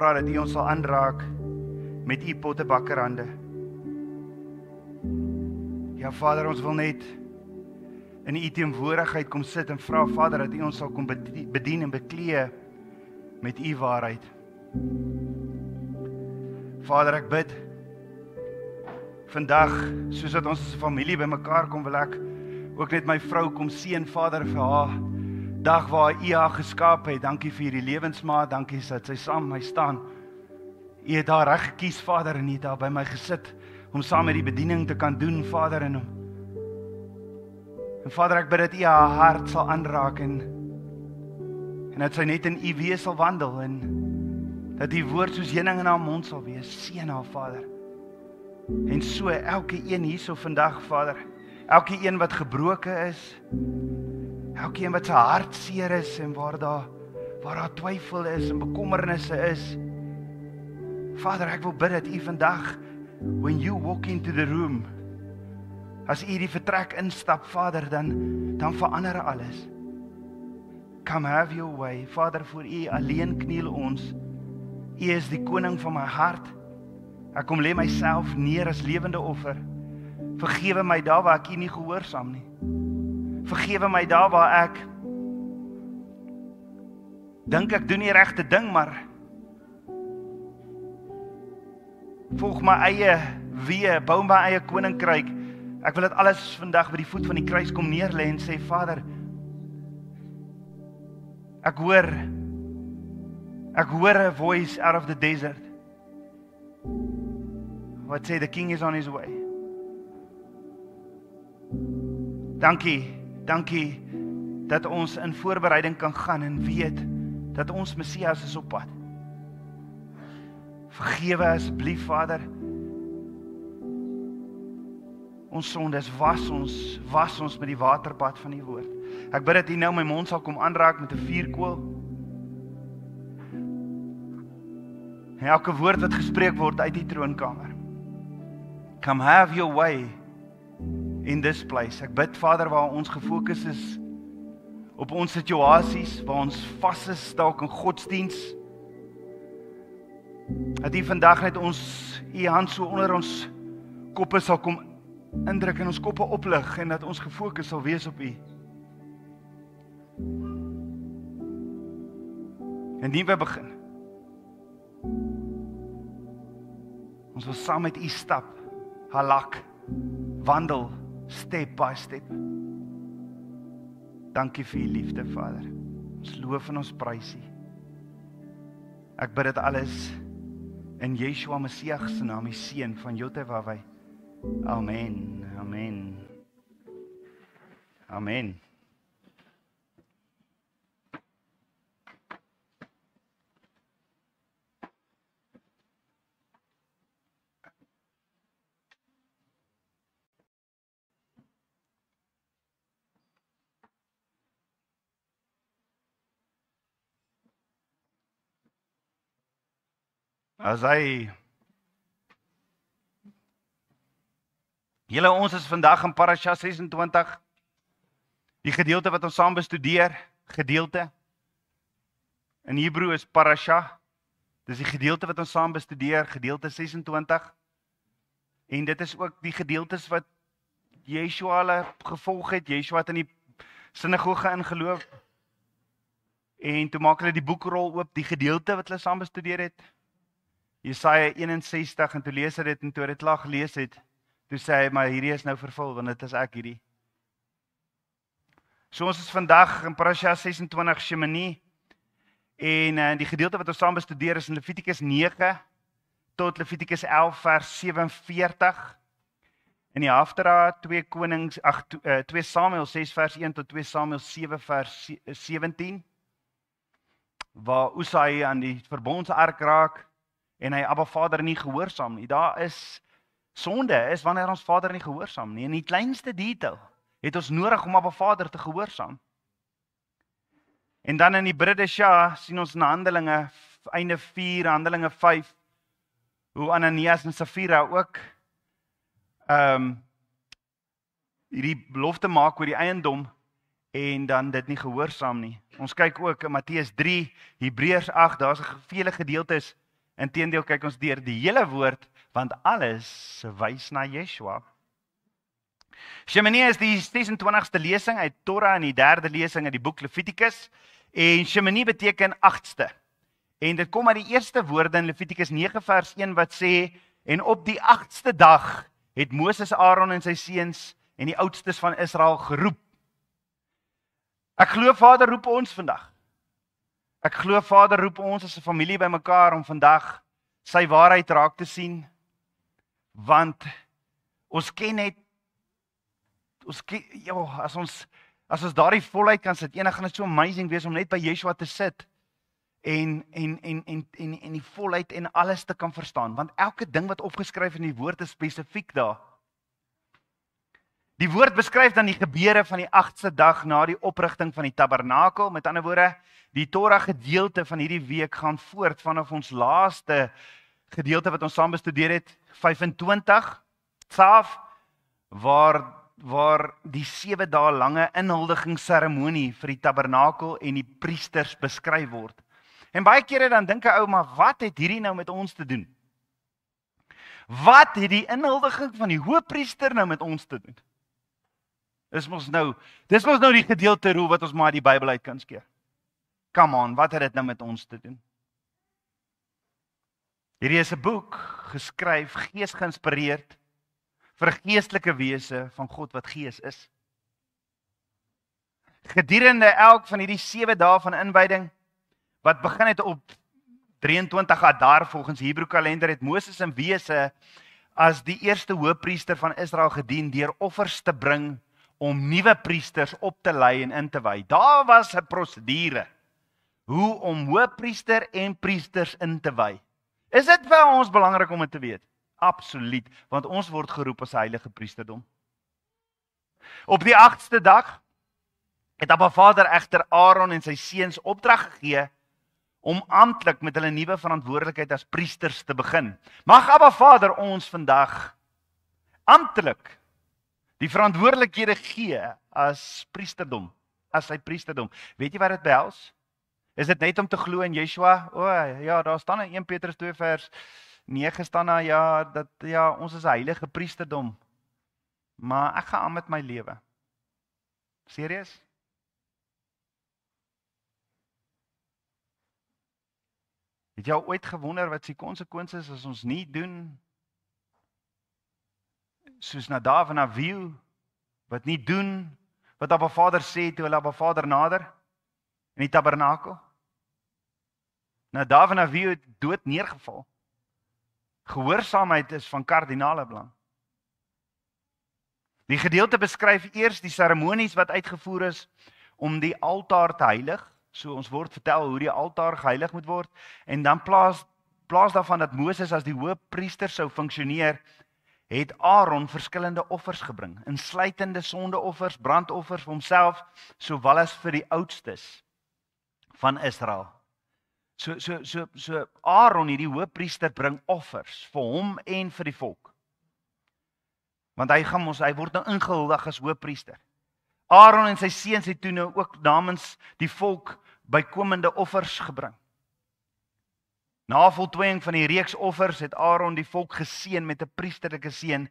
vra dat U ons sal aanraak met U pottebakkerhande. Ja Vader, ons wil net in U teenwoordigheid kom sit en vra Vader dat U ons sal kom bedien en beklee met U waarheid. Vader, ek bid vandag, soos dat ons as 'n familie bymekaar kom, wil ek ook net my vrou kom seën, Vader, vir haar dag waar U haar geskaap het. Dankie vir hierdie lewensmaat, dankie dat sy saam met my staan. U het haar reg gekies, Vader, en U het haar by my gesit om saam met die bediening te kan doen, Vader, en Vader, ek bid dat U haar hart sal aanraak en dat sy net in U wees sal wandel en dat U woord soos heuning in haar mond sal wees. Seën haar, Vader. En so elke een hierso vandag, Vader, elke een wat gebroken is, elke een wat sy hart seer is en waar daar twyfel is en bekommernisse is, Vader, ek wil bid dat U vandag, when you walk into the room, as U die vertrek instap, Vader, dan verander alles. Come have your way, Vader, voor U alleen kniel ons. U is die koning van my hart. Ek kom lê myself neer as lewende offer. Vergewe my daar waar ek U nie gehoorsaam nie. Vergewe my daar waar ek dink ek doen die regte ding, maar volg my eie weë, bou my eie koninkryk. Ek wil dit alles vandag by die voet van die kruis kom neerlê en sê, Vader, ek hoor 'n voice out of the desert. Wat sê, the king is on his way. Dankie dat ons in voorbereiding kan gaan en weet dat ons Messias is op pad. Vergewe asseblief, Vader. Ons sondes, was ons met die waterbad van die woord. Ek bid dat U nou my mond sal kom aanraak met 'n vuurkoel. En elke woord wat gespreek word uit die troonkamer. Come have your way in this place. Ek bid, Vader, waar ons gefokus is op ons situasies, waar ons vas is dalk in godsdiens, dat U vandag net U hand so onder ons koppe sal kom indruk en ons koppe oplig en dat ons gefokus sal wees op U. En die we begin. Ons wil saam met U stap, halak, wandel, step by step. Dankie vir U liefde, Vader. Ons loof en ons prys U. Ek bid dit alles in Yeshua Messiah se naam, die seun van Jotewawai. Amen, amen, amen. Ons is vandag in Parasha 26, die gedeelte wat ons saam bestudeer, gedeelte, in Hebreë is Parasha, dis die gedeelte wat ons saam bestudeer, gedeelte 26, en dit is ook die gedeeltes wat Yeshua hulle gevolg het. Yeshua het in die sinagoge ingeloop, en toe maak hulle die boekrol oop, die gedeelte wat hulle saam bestudeer het, Jesaja 61, en toe lees hy dit, en toe hy dit klaar gelees het, toe sê hy, maar hierdie is nou vervul, want dit is ek hierdie. So ons is vandag in Parasha 26 Shemini, en die gedeelte wat ons saam bestudeer is in Levitikus 9 tot Levitikus 11 vers 47, in die Haftara 2 Samuel 6 vers 1 tot 2 Samuel 7 vers 17, waar Usai aan die verbondsark raak, en hy Abba Vader nie gehoorsaam nie. Daar is sonde, is wanneer ons Vader nie gehoorsaam nie. In die kleinste detail het ons nodig om Abba Vader te gehoorsaam. En dan in die Bridesha sien ons in Handelinge, einde 4, Handelinge 5, hoe Ananias en Safira ook hierdie belofte maak oor die eiendom, en dan dit nie gehoorsaam nie. Ons kyk ook in Matteus 3, Hebreërs 8, daar is vele gedeeltes Inteendeel kyk ons deur die hele woord, want alles wys na Yeshua. Shemini is die 26ste lesing uit Torah en die 3de lesing uit die boek Levitikus. En Shemini beteken 8ste. En dit kom uit die eerste woorde in Levitikus 9 vers 1 wat sê, en op die 8ste dag het Moses, Aaron en sy seuns en die oudstes van Israel geroep. Ek glo Vader roep ons vandag. Ek glo Vader roep ons as 'n familie bymekaar om vandag sy waarheid raak te sien, want ons ken net as ons daardie volheid kan sit, gaan dit so amazing wees om net by Yeshua te sit en die volheid en alles te kan verstaan, want elke ding wat opgeskryf in die woord is spesifiek daar. Die woord beskryf dan die gebeure van die 8ste dag na die oprigting van die tabernakel. Met ander woorde, die Torah gedeelte van hierdie week gaan voort vanaf ons laaste gedeelte wat ons saam bestudeer het, 25, Tsaaf, waar die 7 dae lange inhuldigingsseremonie vir die tabernakel en die priesters beskryf word. En baie kere dan dink 'n ou, maar wat het hierdie nou met ons te doen? Wat het die inhuldiging van die hoëpriester nou met ons te doen? Dis mos nou die gedeelte roe wat ons maar die Bybel uit kan skeer. Come on, wat het dit nou met ons te doen? Hierdie is 'n boek geskryf, geesgeïnspireerd vir geestelike wese van God wat gees is. Gedurende elk van hierdie 7 dae van inwyding, wat begin het op 23 Adar volgens Hebreë kalender, het Moses in wese as die eerste hoëpriester van Israel gedien deur offers te bring om nuwe priesters op te lei en in te wy. Daar was 'n prosedure hoe om hoëpriester en priesters in te wy. Is dit vir ons belangrik om dit te weet? Absoluut, want ons word geroep as heilige priesterdom. Op die 8ste dag het Abba Vader egter Aaron en sy seuns opdrag gegee om amptelik met hulle nuwe verantwoordelikheid as priesters te begin. Mag Abba Vader ons vandag amptelik die verantwoordelikhede gee as priesterdom, as sy priesterdom. Weet jy wat dit behels? Is dit net om te glo in Yeshua? Ja, daar staan in 1 Petrus 2 vers 9 staan daar, ons is 'n heilige priesterdom. Maar ek gaan aan met my lewe. Serieus? Het jy al ooit gewonder wat die konsekwensies as ons nie doen soos Nadav en Avihu, wat nie doen wat Abba Vader sê toe hulle Abba Vader nader in die tabernakel? Nadav en Avihu het dood neergeval. Gehoorsaamheid is van kardinale belang. Die gedeelte beskryf eers die seremonies wat uitgevoer is om die altaar te heilig. So ons word vertel hoe die altaar geheilig moet word, en dan plaas daarvan dat Moses as die hoëpriester sou funksioneer, het Aaron verskillende offers gebring, insluitende sondeoffers, brandoffers vir homself, sowel as vir die oudstes van Israel. So Aaron, hierdie hoëpriester, bring offers vir hom en vir die volk. Want hy word nou ingehuldig as hoëpriester. Aaron en sy seuns het toe nou ook namens die volk bykomende offers gebring. Na voltooiing van die reeks offers het Aaron die volk geseën met 'n priesterlike seën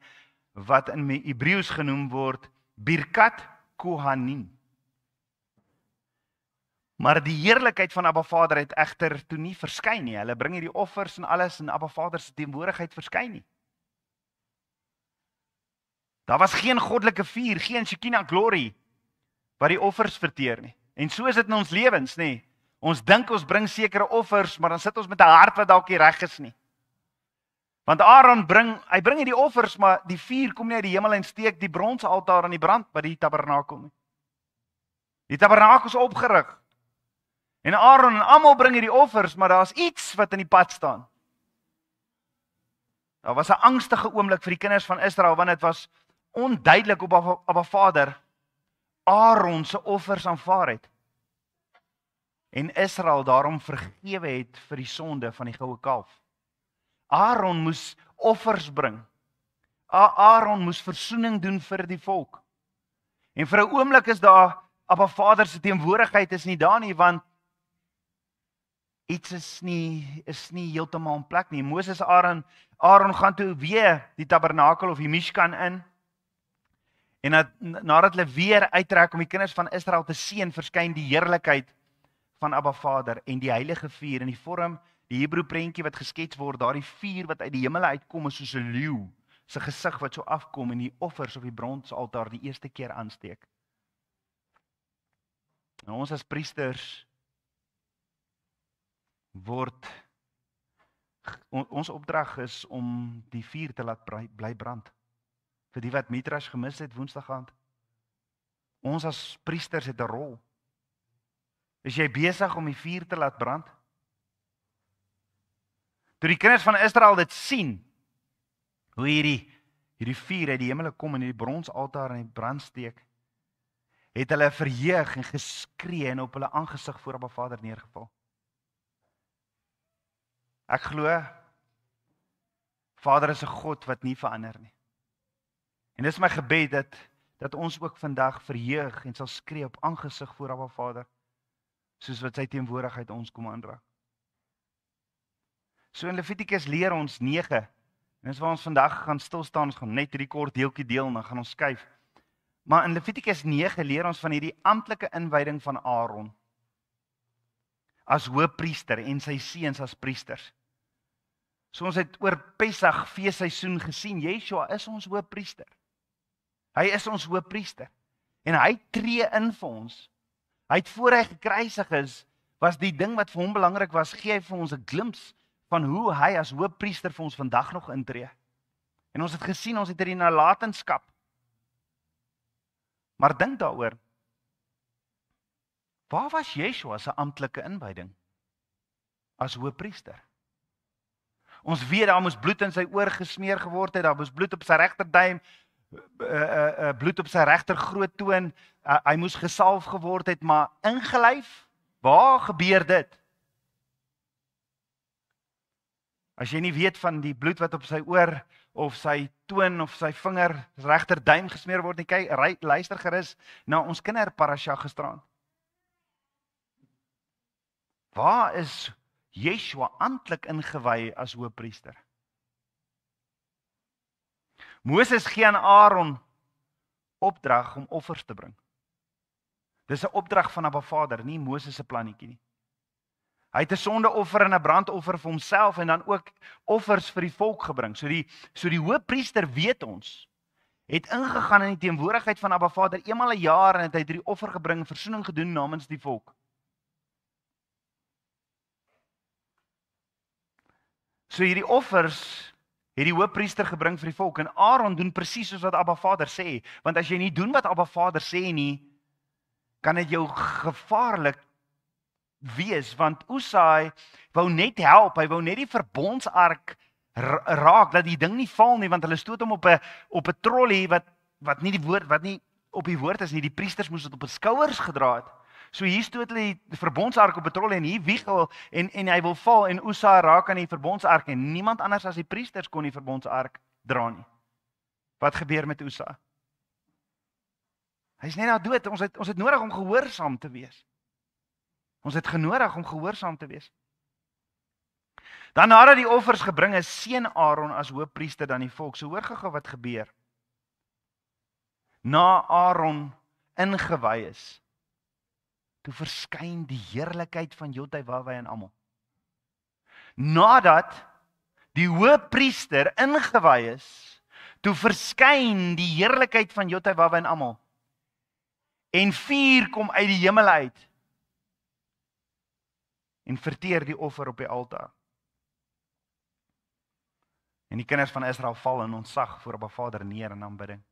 wat in Hebreëus genoem word Birkat Kohanim. Maar die heerlikheid van Abba Vader het egter toe nie verskyn nie. Hulle bring hierdie offers en alles in Abba Vader se teenwoordigheid verskyn nie. Daar was geen goddelike vuur, geen Shekinah glory wat die offers verteer nie. En so is dit in ons lewens, nê. Ons dink ons bring sekere offers, maar dan sit ons met 'n hart wat dalk nie reg is nie. Want Aaron bring hierdie offers, maar die vuur kom nie uit die hemel en steek die bronsaltaar aan die brand by die tabernakel nie. Die tabernakel is opgerig. En Aaron en almal bring hierdie offers, maar daar's iets wat in die pad staan. Daar was 'n angstige oomblik vir die kinders van Israel, want dit was onduidelik op Abba Vader Aaron se offers aanvaar het. En Israel daarom vergewe het vir die sonde van die goue kalf. Aaron moes offers bring. Aaron moes versoening doen vir die volk. En vir 'n oomblik is daar Abba Vader se teenwoordigheid is nie daar nie, want iets is nie heeltemal in plek nie. Moses Aaron gaan toe weer die tabernakel of die Mishkan in. En nadat hulle weer uittrek om die kinders van Israel te seën, verskyn die heerlikheid van Abba Vader en die heilige vuur in die vorm, die Hebreë prentjie wat geskets word, daardie vuur wat uit die hemel uitkom is soos 'n leeu, se gesig wat so afkom en die offers op die bronsaltaar die eerste keer aansteek. En ons as priesters ons opdrag is om die vuur te laat bly brand. Vir die wat Midrash gemis het Woensdag aand. Ons as priesters het 'n rol. Is jy besig om die vuur te laat brand? Toe die kinders van Israel dit sien, hoe hierdie vuur uit die hemel kom en hierdie bronsaltaar in die brand steek, het hulle verheug en geskree en op hulle aangesig voor Abba Vader neergeval. Ek glo, Vader is 'n God wat nie verander nie. En dis my gebed dat ons ook vandag verheug en sal skree op aangesig voor Abba Vader, soos wat sy teenwoordigheid ons kom aanraak. So in Levitikus leer ons 9, en dis waar ons vandag gaan stil staan, ons gaan net hierdie kort deeltjie deel en dan gaan ons skuif. Maar in Levitikus 9 leer ons van hierdie amptelike inwyding van Aaron as hoëpriester en sy seuns as priesters. So ons het oor Pesach feesseisoen gesien, Yeshua is ons hoëpriester. Hy is ons hoëpriester en hy tree in vir ons. Hy het voor hy gekruisig is, was die ding wat vir hom belangrik was, gee hy vir ons 'n glimps van hoe hy as hoëpriester vir ons vandag nog intree. En ons het gesien, ons het hierdie nalatenskap. Maar dink daaroor, waar was Yeshua se amptelike inwyding as hoëpriester? Ons weet daar moes bloed in sy oor gesmeer geword het, daar moes bloed op sy regterduim, bloed op sy regter groot toon, hy moes gesalf geword het, maar ingelyf, waar gebeur dit? As jy nie weet van die bloed wat op sy oor, of sy toon, of sy vinger, regterduim gesmeer word nie, kyk, luister gerus na ons kinderparasha gisteraan. Waar is Yeshua amptelik ingewy as hoëpriester? Moses gee aan Aaron opdrag om offers te bring. Dis 'n opdrag van Abba Vader, nie Moses se plannetjie nie. Hy het 'n sondeoffer en 'n brandoffer vir homself en dan ook offers vir die volk gebring. So die hoëpriester, weet ons, het ingegaan in die teenwoordigheid van Abba Vader eenmal 'n jaar en het hy hierdie offer gebring, versoening gedoen namens die volk. So hierdie offers het die hoëpriester gebring vir die volk en Aaron doen presies soos wat Abba Vader sê, want as jy nie doen wat Abba Vader sê nie, kan dit jou gevaarlik wees, want Usai wou net help, hy wou net die verbondsark raak, dat die ding nie val nie, want hulle stoot hom op 'n trolley wat nie op die woord is nie, die priesters moes dit op 'n skouers gedra het. So hier stoot hulle die verbondsark op 'n trolley en hier wiegel en hy wil val en Usai raak aan die verbondsark en niemand anders as die priesters kon die verbondsark dra nie. Wat gebeur met Usai? Hy's net nou dood. Ons het nodig om gehoorsaam te wees. Ons het genodig om gehoorsaam te wees. Dan nadat die offers gebring is, seën Aaron as hoëpriester dan die volk. So hoor gou wat gebeur. Na Aaron ingewy is, toe verskyn die heerlikheid van Jotawah en almal. Nadat die hoëpriester ingewy is, toe verskyn die heerlikheid van Jotawah en almal. En vuur kom uit die hemel uit en verteer die offer op die altaar. En die kinders van Israel val in ontzag voor Abba Vader neer in aanbidding.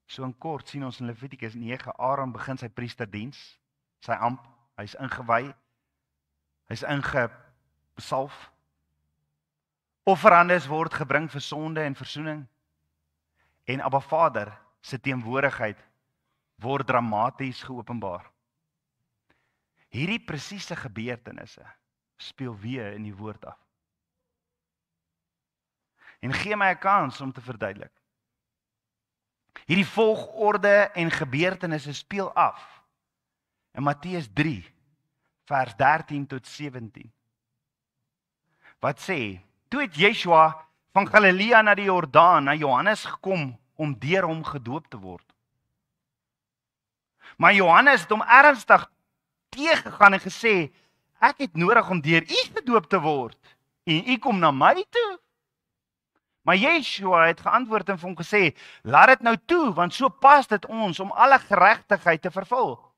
So in kort sien ons in Levitikus 9, Aaron begin sy priesterdiens, sy amp, hy's ingewy, hy's ingesalf. Offerandes word gebring vir sonde en versoening. En Abba Vader se teenwoordigheid word dramaties geopenbaar. Hierdie presiese gebeurtenisse speel weer in die woord af. En gee my 'n kans om te verduidelik. Hierdie volgorde en gebeurtenisse speel af in Matteus 3 vers 13 tot 17. Wat sê? Toe het Yeshua van Galilea na die Jordaan, na Johannes gekom om deur hom gedoop te word. Maar Johannes het hom ernstig teëgegaan en gesê, ek het nodig om deur u gedoop te word en u kom na my toe. Maar Yeshua het geantwoord en vir hom gesê, laat dit nou toe, want so pas dit ons om alle geregtigheid te vervul.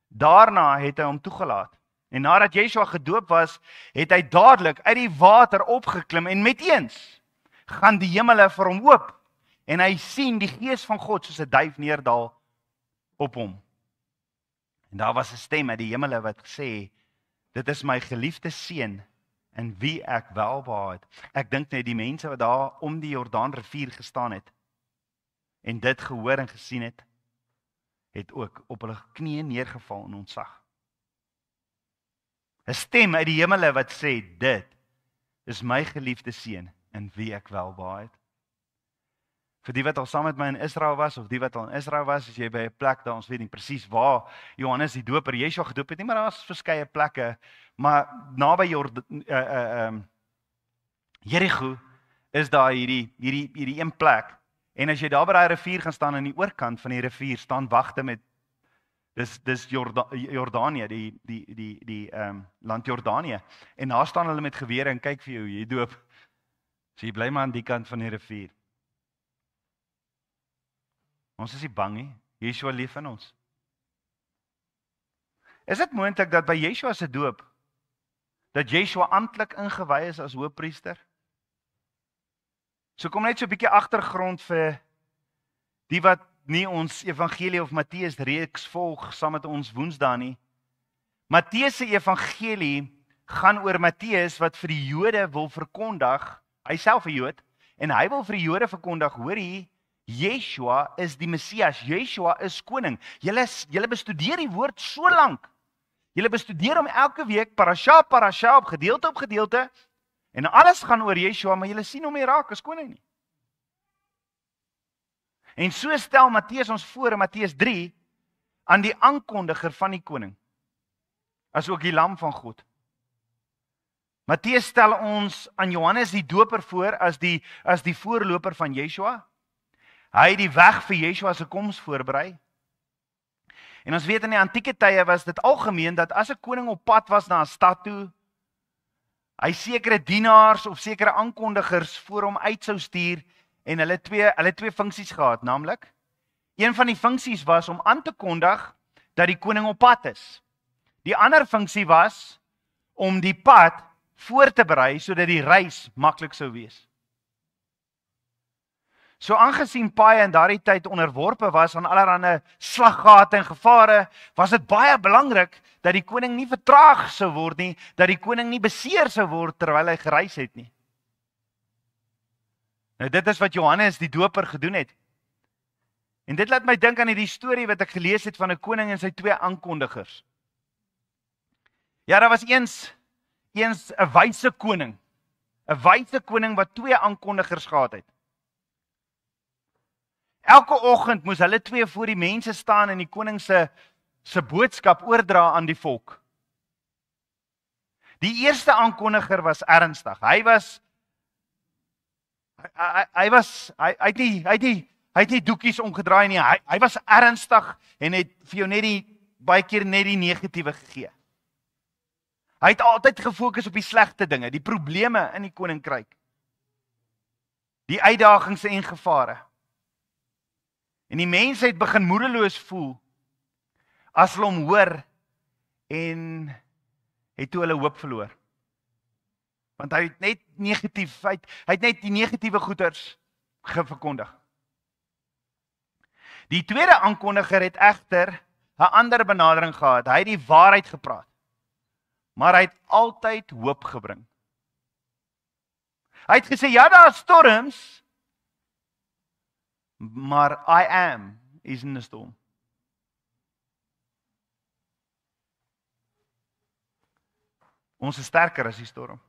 Daarna het hy hom toegelaat. En nadat Yeshua gedoop was, het hy dadelik uit die water opgeklim en meteens gaan die hemele vir hom oop en hy sien die gees van God soos 'n duif neerdal op hom. En daar was 'n stem uit die hemele wat gesê, dit is my geliefde seun in wie ek welbehaag het. Ek dink net die mense wat daar om die Jordaanrivier gestaan het en dit gehoor en gesien het ook op hulle knieë neergeval in ontzag. 'n Stem uit die hemele wat sê, dit is my geliefde seun in wie ek welbehaag het. Vir die wat al saam met my in Israel was, of die wat al in Israel was, as jy by 'n plek daar, ons weet nie presies waar Johannes die Doper Yeshua gedoop het nie, maar daar's verskeie plekke, maar naby Jerigo is daar hierdie een plek. En as jy daar by daai rivier gaan staan aan die oorkant van die rivier, staan wagte met dis Jordanië, die land Jordanië. En daar staan hulle met gewere en kyk vir jou, jy doop. So jy bly maar aan die kant van die rivier. Ons is nie bang nie. Yeshua leef in ons. Is dit moontlik dat by Yeshua se doop dat Yeshua amptelik ingewy is as hoëpriester? So kom net so 'n bietjie agtergrond vir die wat nie ons evangelie of Matteus reeks volg saam met ons Woensdae nie. Matteus se evangelie gaan oor Matteus wat vir die Jode wil verkondig, hy self 'n Jood, en hy wil vir die Jode verkondig, hoorie, Yeshua is die Messias, Yeshua is koning. Julle bestudeer die woord so lank. Julle bestudeer hom elke week, parasha op gedeelte, en alles gaan oor Yeshua, maar julle sien hom nie raak as koning nie. En so stel Matteus ons voor in Matteus 3 aan die aankondiger van die koning, as ook die lam van God. Matteus stel ons aan Johannes die Doper voor as die voorloper van Yeshua. Hy het die weg vir Yeshua se koms voorberei. En ons weet in die antieke tye was dit algemeen dat as 'n koning op pad was na 'n stad toe, hy sekere dienaars of sekere aankondigers voor hom uit sou stuur en hulle twee funksies gehad, naamlik een van die funksies was om aan te kondig dat die koning op pad is. Die ander funksie was om die pad voor te berei sodat die reis maklik sou wees. So aangesien paaie in daardie tyd onderworpe was aan allerlei slaggate en gevare, was dit baie belangrik dat die koning nie vertraag sou word nie, dat die koning nie beseer sou word terwyl hy gereis het nie. Nou dit is wat Johannes die Doper gedoen het. En dit laat my dink aan die storie wat ek gelees het van 'n koning en sy twee aankondigers. Ja, daar was eens 'n wyse koning. 'n Wyse koning wat twee aankondigers gehad het. Elke oggend moes hulle twee voor die mense staan en die koning se boodskap oordra aan die volk. Die eerste aankondiger was ernstig. Hy het nie doekies omgedraai nie. Hy was ernstig en het vir jou baie keer net die negatiewe gegee. Hy het altyd gefokus op die slegte dinge, die probleme in die koninkryk. Die uitdagings en gevare. En die mense het begin moedeloos voel as hulle hom hoor en het toe hulle hoop verloor. Want hy het net net die negatiewe goeters verkondig. Die tweede aankondiger het egter 'n ander benadering gehad. Hy het die waarheid gepraat. Maar hy het altyd hoop gebring. Hy het gesê, ja, daar is storms, maar I am is in the storm. Ons is sterker as die storm.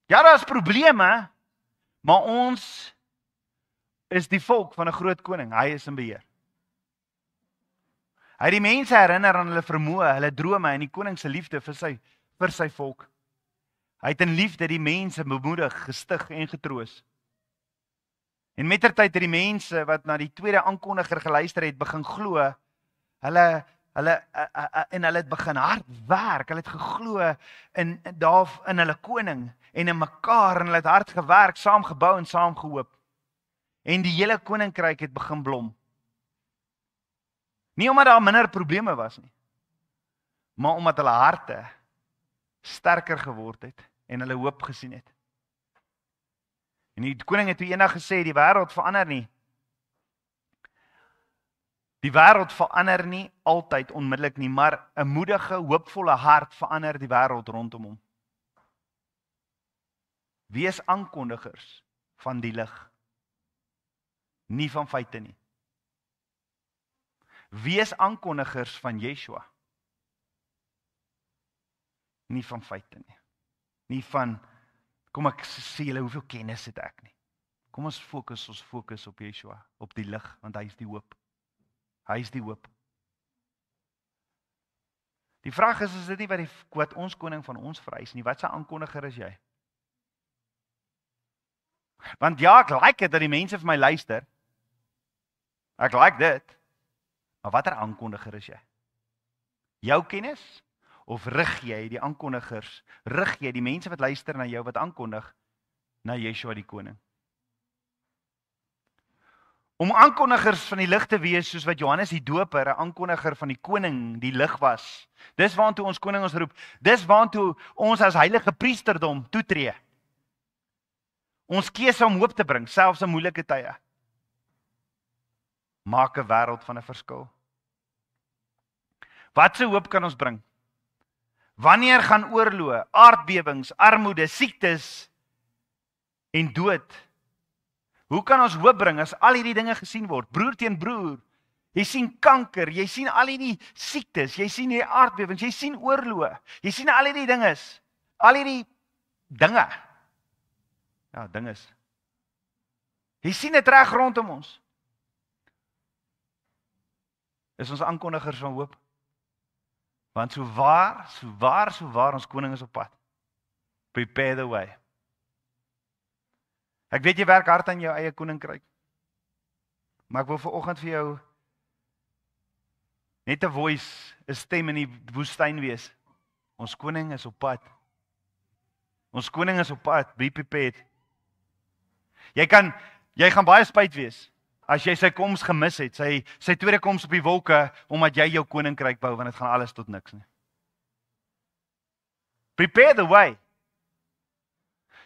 Ja, daar is probleme, maar ons is die volk van 'n groot koning. Hy is in beheer. Hy het die mense herinner aan hulle vermoë, hulle drome en die koning se liefde vir sy volk. Hy het in liefde die mense bemoedig, gestig en getroos. En mettertyd het die mense wat na die tweede aankondiger geluister het, begin glo. Hulle het begin hard werk. Hulle het geglo in hulle koning en in mekaar, en hulle het hard gewerk, saam gebou en saam gehoop. En die hele koninkryk het begin blom. Nie omdat daar minder probleme was nie, maar omdat hulle harte sterker geword het en hulle hoop gesien het. En die koning het toe eendag gesê, die wêreld verander nie. Die wêreld verander nie altyd onmiddellik nie, maar 'n moedige, hoopvolle hart verander die wêreld rondom hom. Wees aankondigers van die lig, nie van feite nie. Wees aankondigers van Yeshua, nie van feite nie. Nie van, kom ek sê julle hoeveel kennis het ek nie. Kom ons fokus op Yeshua, op die lig, want hy is die hoop. Hy is die hoop. Die vraag is dit nie wat ons koning van ons vereis nie, wat sy aankondiger is jy? Want ja, ek like dit dat die mense vir my luister. Ek like dit. Maar watter aankondiger is jy? Jou kennis? Of rig jy die aankondigers? Rig jy die mense wat luister na jou, wat aankondig, na Yeshua die koning? Om aankondigers van die lig te wees, soos wat Johannes die Doper, 'n aankondiger van die koning, die lig was. Dis waartoe ons koning ons roep. Dis waartoe ons as heilige priesterdom toetree. Ons keuse om hoop te bring, selfs in moeilike tye. Maak 'n wêreld van 'n verskil. Wat se hoop kan ons bring? Wanneer gaan oorloë, aardbewings, armoede, siektes en dood? Hoe kan ons hoop bring as al hierdie dinge gesien word? Broer teen broer. Jy sien kanker, jy sien al hierdie siektes, jy sien hierdie aardbewings, jy sien oorloë. Jy sien al hierdie dinges. Al hierdie dinge. Ja, dinges. Jy sien dit reg rondom ons. Is ons aankondigers van hoop? Want so waar ons koning is op pad. Prepare the way. Ek weet jy werk hard aan jou eie koninkryk. Maar ek wil vanoggend vir jou net 'n voice, 'n stem in die woestyn wees. Ons koning is op pad. Ons koning is op pad. Be prepared. Jy gaan baie spyt wees as jy sy koms gemis het, sy tweede koms op die wolke, omdat jy jou koninkryk bou, want dit gaan alles tot niks nie. Prepare the way.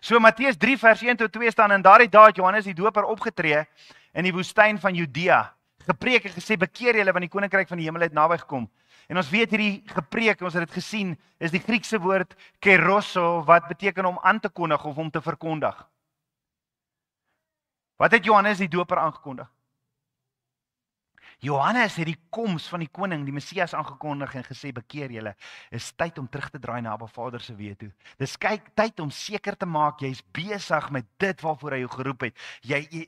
So Matteus 3 vers 1 tot 2 staan, en daardie dae het Johannes die Doper opgetree in die woestyn van Judea, gepreek en gesê, bekeer julle, want die koninkryk van die hemel het naby gekom. En ons weet hierdie gepreek, ons het dit gesien, is die Griekse woord keroso, wat beteken om aan te kondig of om te verkondig. Wat het Johannes die Doper aangekondig? Johannes het die koms van die koning, die Messias, aangekondig en gesê, bekeer julle, is tyd om terug te draai na Abba Vader se weë toe. Dis tyd om seker te maak, jy is besig met dit waarvoor hy jou geroep het.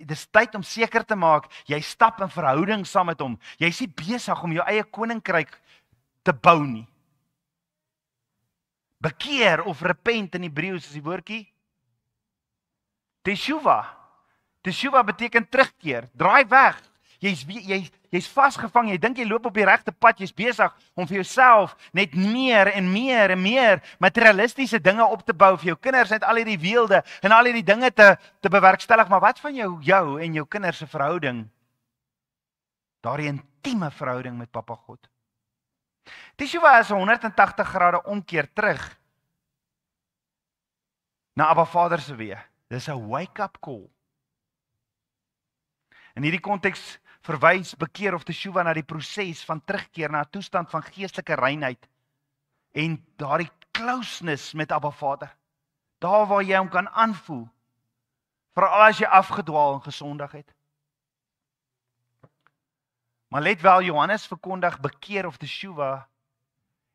Dis tyd om seker te maak, jy stap in verhouding saam met hom. Jy is nie besig om jou eie koninkryk te bou nie. Bekeer of repent in Hebreëus is die woordjie teshuva. Teshuva beteken terugkeer, draai weg. Jy's vasgevang, jy dink jy loop op die regte pad, jy's besig om vir jouself net meer en meer materialistiese dinge op te bou vir jou kinders, net al hierdie weelde en al hierdie dinge te bewerkstellig, maar wat van jou en jou kinders se verhouding? Daardie intieme verhouding met Papa God. Teshuva is 'n 180 grade omkeer terug na Abba Vader se weë. Dis 'n wake-up call. In hierdie konteks verwys bekeer of teshuva na die proses van terugkeer na 'n toestand van geestelike reinheid en daardie closeness met Abba Vader. Daar waar jy hom kan aanvoel, veral as jy afgedwaal en gesondig het. Maar let wel, Johannes verkondig bekeer of teshuva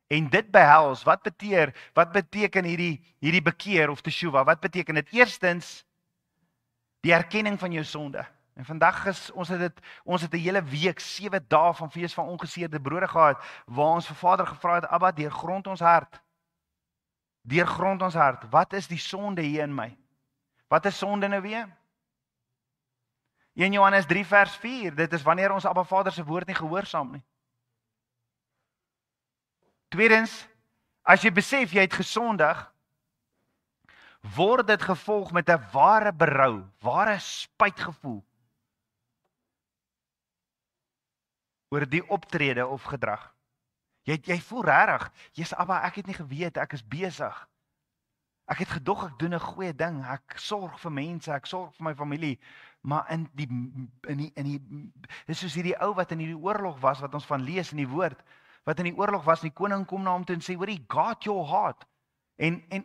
en dit behels, wat beteken hierdie bekeer of teshuva? Wat beteken dit? Eerstens, die erkenning van jou sonde. En vandag is ons het 'n hele week, 7 dae van fees van ongeseerde brode gehad, waar ons vir Vader gevra het, Abba, deurgrond ons hart. Deurgrond ons hart. Wat is die sonde hier in my? Wat is sonde nou weer? 1 Johannes 3 vers 4, dit is wanneer ons Abba Vader se woord nie gehoorsaam nie. Tweedens, as jy besef jy het gesondig, word dit gevolg met 'n ware berou, ware spytgevoel oor die optrede of gedrag. Jy voel regtig, jy's Abba, ek het nie geweet, ek is besig. Ek het gedog ek doen 'n goeie ding, ek sorg vir mense, ek sorg vir my familie, maar in die dis soos hierdie ou wat in hierdie oorlog was wat ons van lees in die woord, wat in die oorlog was, en die koning kom na hom toe en sê, "Hoorie, God your heart."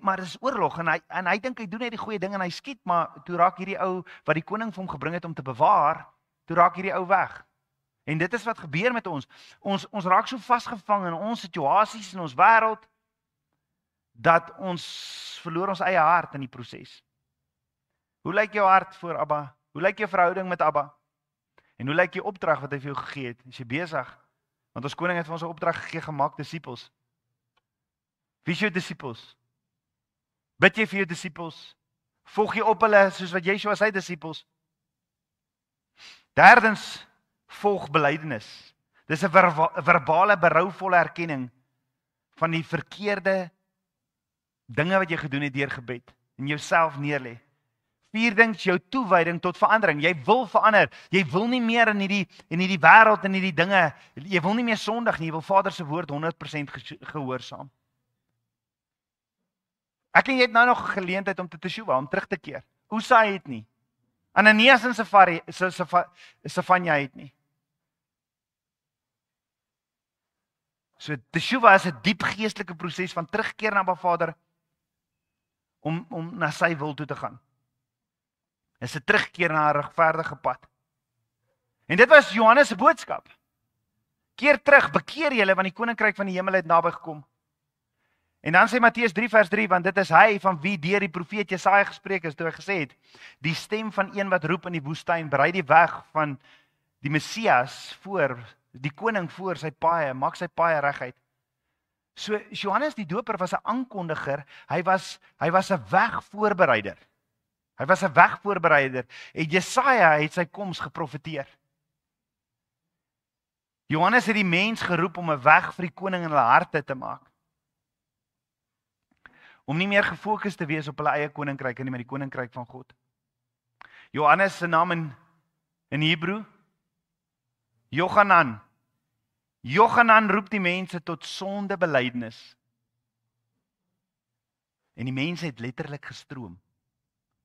Maar dis oorlog en hy dink hy doen net die goeie ding en hy skiet, maar toe raak hierdie ou wat die koning vir hom gebring het om te bewaar, toe raak hierdie ou weg. En dit is wat gebeur met ons. Ons raak so vasgevang in ons situasies in ons wêreld dat ons verloor ons eie hart in die proses. Hoe lyk jou hart voor Abba? Hoe lyk jou verhouding met Abba? En hoe lyk jou opdrag wat hy vir jou gegee het? Is jy besig? Want ons koning het vir ons 'n opdrag gegee, gemaak disippels. Wie is jou disippels? Bid jy vir jou disippels? Volg jy op hulle soos wat Yeshua sy disippels? Derdens, volg belydenis. Dis 'n verbale berouvolle erkenning van die verkeerde dinge wat jy gedoen het deur gebed en jouself neerlê. Vierdens, jou toewyding tot verandering. Jy wil verander. Jy wil nie meer in hierdie wêreld en hierdie dinge, jy wil nie meer sondig nie, jy wil Vader se woord 100% gehoorsaam. Ek en jy het nou nog 'n geleentheid om te teshuwa, om terug te keer. Usa het nie. Ananias en Sefanja het nie. So teshuwa is 'n diep geestelike proses van terugkeer na Abba Vader om na sy wil toe te gaan. Is 'n terugkeer na 'n regverdige pad. En dit was Johannes se boodskap. Keer terug, bekeer julle want die koninkryk van die hemel het naby gekom. En dan sê Matteus 3 vers 3, want dit is hy van wie deur die profeet Jesaja gespreek is, toe hy gesê het, die stem van een wat roep in die woestyn, berei die weg van die Messias voor, die koning voor sy paaie, maak sy paaie reguit. So Johannes die Doper was 'n aankondiger, hy was 'n wegvoorbereider. Hy was 'n wegvoorbereider en Jesaja het sy koms geprofeteer. Johannes het die mens geroep om 'n weg vir die koning in hulle harte te maak. Om nie meer gefokus te wees op hulle eie koninkryk en nie met die koninkryk van God. Johannes se naam in Hebreë, Johanan. Johanan roep die mense tot sondebelydenis. En die mense het letterlik gestroom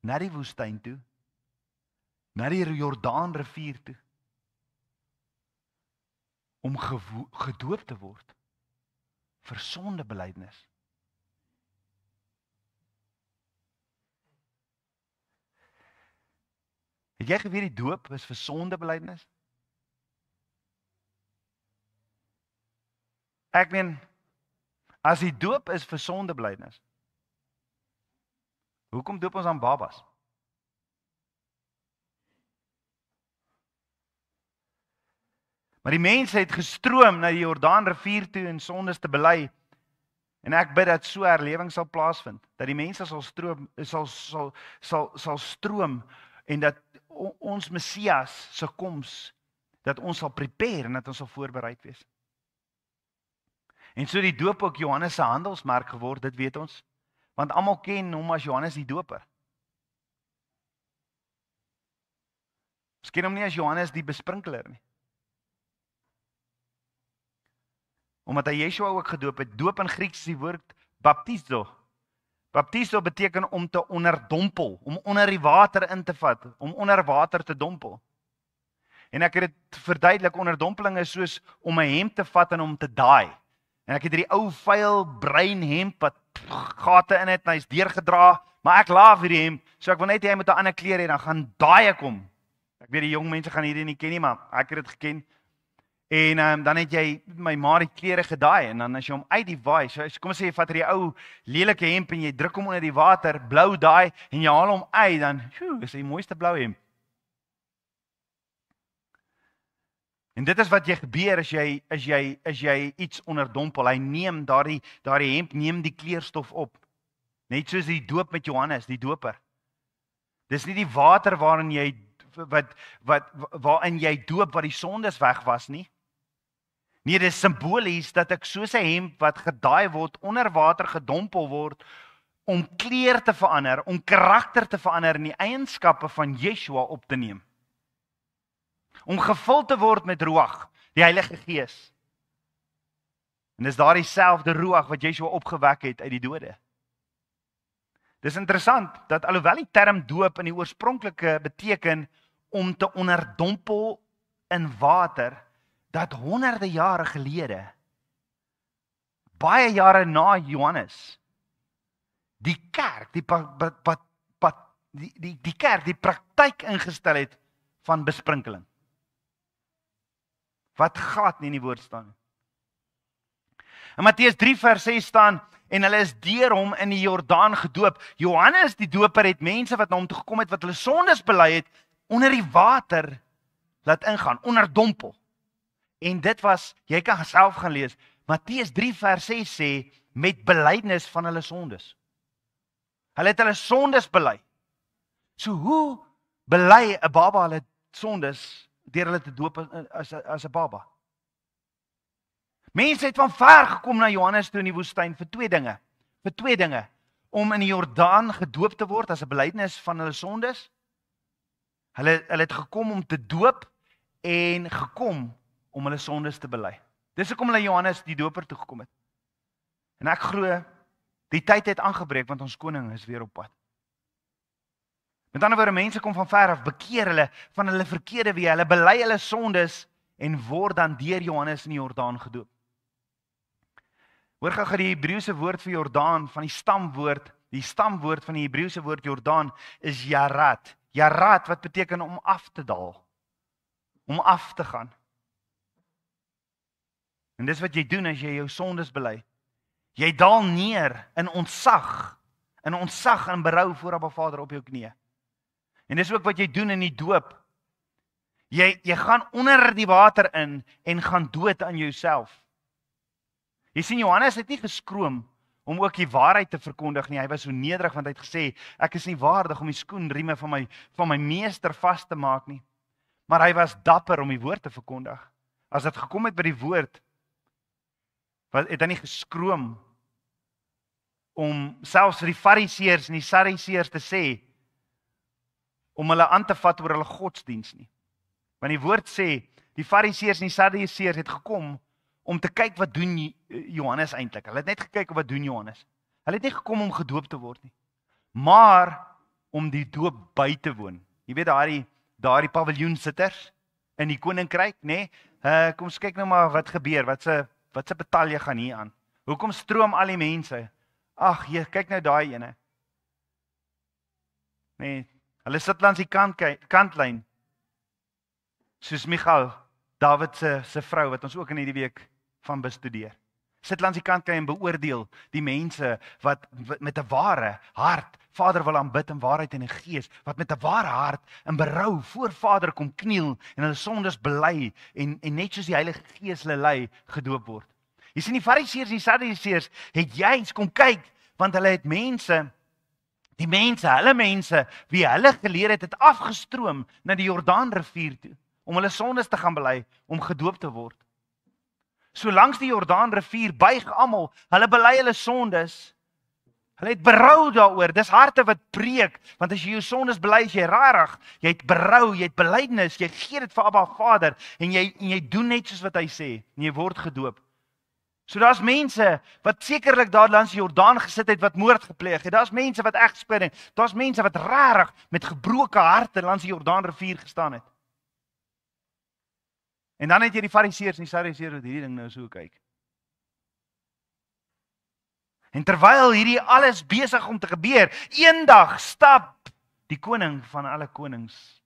na die woestyn toe, na die Jordaanrivier toe, om gedoop te word vir sondebelydenis. Het jy geweet die doop is vir sondebelydenis? Ek meen, as die doop is vir sondebelydenis, hoekom doop ons dan babas? Maar die mense het gestroom na die Jordaanrivier toe en sondes te bely. En ek bid dat so herlewing sal plaasvind, dat die mense sal stroom en dat ons Messias se koms, dat ons sal prepare en dat ons sal voorbereid wees. En so die doop ook Johannes se handelsmerk geword, dit weet ons, want almal ken hom as Johannes die Doper. Ons ken hom nie as Johannes die Besprinkler nie. Omdat hy Yeshua ook gedoop het. Doop in Grieks is die woord baptizo. Baptizo beteken om te onderdompel, om onder die water in te vat, om onder water te dompel. En ek het dit verduidelik, onderdompeling is soos om 'n hemp te vat en om te daai. En ek het hierdie ou vuil bruin hemp wat gate in het, en hy's deurgedra, maar ek laaf hierdie hemp, so ek wil net hê hy moet 'n ander kleur hê, dan gaan daai kom. Ek weet die jong mense gaan hierdie nie ken nie, maar ek het dit geken. En dan het jy my ma die klere gedaai, en dan as jy hom uit die waai, so kom ons sê jy vat hierdie ou lelike hemp en jy druk hom onder die water, blou daai, en jy haal hom uit, dan is die mooiste blou hemp. En dit is wat jy gebeur as jy iets onderdompel. Hy neem daardie hemp, neem die kleurstof op. Net soos die doop met Johannes, die doper. Dis nie die water waarin jy doop wat die sondes weg was nie. Nee, dit is simbolies dat ek soos 'n hemp wat gedaai word, onder water gedompel word, om kleur te verander, om karakter te verander en die eienskappe van Yeshua op te neem. Om gevul te word met Ruach, die Heilige Gees. En dis daardie selfde Ruach wat Yeshua opgewek het uit die dode. Dis interessant dat alhoewel die term doop in die oorspronklike beteken om te onderdompel in water, dat honderde jare gelede, baie jare na Johannes, die kerk, die kerk die praktyk ingestel het van besprinkeling. Wat glad nie in die woord staan. In Matteus 3 vers 6 staan, en hulle is deur hom in die Jordaan gedoop. Johannes die doper het mense wat na hom toe gekom het, wat hulle sondes bely het, onder die water laat ingaan, onderdompel. En dit was, jy kan self gaan lees, Matteus 3 vers 6 sê, met belydenis van hulle sondes. Hulle het hulle sondes bely. So hoe bely 'n baba hulle sondes deur hulle te doop as 'n baba? Mense het van ver gekom na Johannes toe in die woestyn vir twee dinge. Om in die Jordaan gedoop te word as 'n belydenis van hulle sondes. Hulle het gekom om te doop en gekom om hulle sondes te bely. Dis hoekom hulle Johannes die doper toe gekom het. En ek glo die tyd het aangebreek want ons koning is weer op pad. Met ander woorde, mense kom van ver af, bekeer hulle van hulle verkeerde weë, hulle bely hulle sondes en word dan deur Johannes in die Jordaan gedoop. Hoor gou die Hebreëse woord vir Jordaan, van die stamwoord van die Hebreëse woord Jordaan is Yarat. Yarat wat beteken om af te daal, om af te gaan. En dis wat jy doen as jy jou sondes bely. Jy daal neer in ontzag en berou voor Abba Vader op jou knieë. En dis ook wat jy doen in die doop. Jy gaan onder die water in en gaan dood aan jouself. Jy sien, Johannes het nie geskroom om ook die waarheid te verkondig nie. Hy was so nederig want hy het gesê, ek is nie waardig om die skoenrieme van my meester vas te maak nie. Maar hy was dapper om die woord te verkondig. As dit gekom het by die woord, het hy nie geskroom om selfs vir die Fariseërs en die Sadduseërs te sê, om hulle aan te vat oor hulle godsdiens nie. Want die woord sê, die Fariseërs en die Sadduseërs het gekom om te kyk wat doen Johannes eintlik. Hulle het net gekyk wat doen Johannes. Hulle het nie gekom om gedoop te word nie, maar om die doop by te woon. Jy weet daardie paviljoensitters in die koninkryk, nê? Kom ons kyk nou maar wat gebeur, wat se betalje gaan hier aan. Hoekom stroom al die mense? Ag, jy kyk nou daai ene. Nee, hulle sit langs die kantlyn. Soos Michal, Dawid se vrou wat ons ook in hierdie week van bestudeer. Sit langs die kantlyn en beoordeel die mense wat met 'n ware hart Vader wil aanbid in waarheid en in gees, wat met 'n ware hart in berou voor Vader kom kniel en hulle sondes bely en net soos die Heilige Gees hulle lei, gedoop word. Jy sien, die Fariseërs en die Sadduseërs het juis kom kyk, want hulle het hulle mense wie hulle geleer het afgestroom na die Jordaanrivier toe, om hulle sondes te gaan bely, om gedoop te word. So langs die Jordaanrivier buig almal, hulle bely hulle sondes. Hulle het berou daaroor. Dis harte wat breek, want as jy jou sondes bely, is jy rarig. Jy het berou, jy het belydenis, jy gee dit vir Abba Vader en jy doen net soos wat hy sê en jy word gedoop. So daar's mense wat sekerlik daar langs die Jordaan gesit het wat moord gepleeg het. Daar's mense wat egskeiding, daar's mense wat rarig met gebroke harte langs die Jordaanrivier gestaan het. En dan het jy die Fariseërs en die Sadduseërs wat hierdie ding nou so kyk. En terwyl hierdie alles besig om te gebeur, eendag stap die koning van alle konings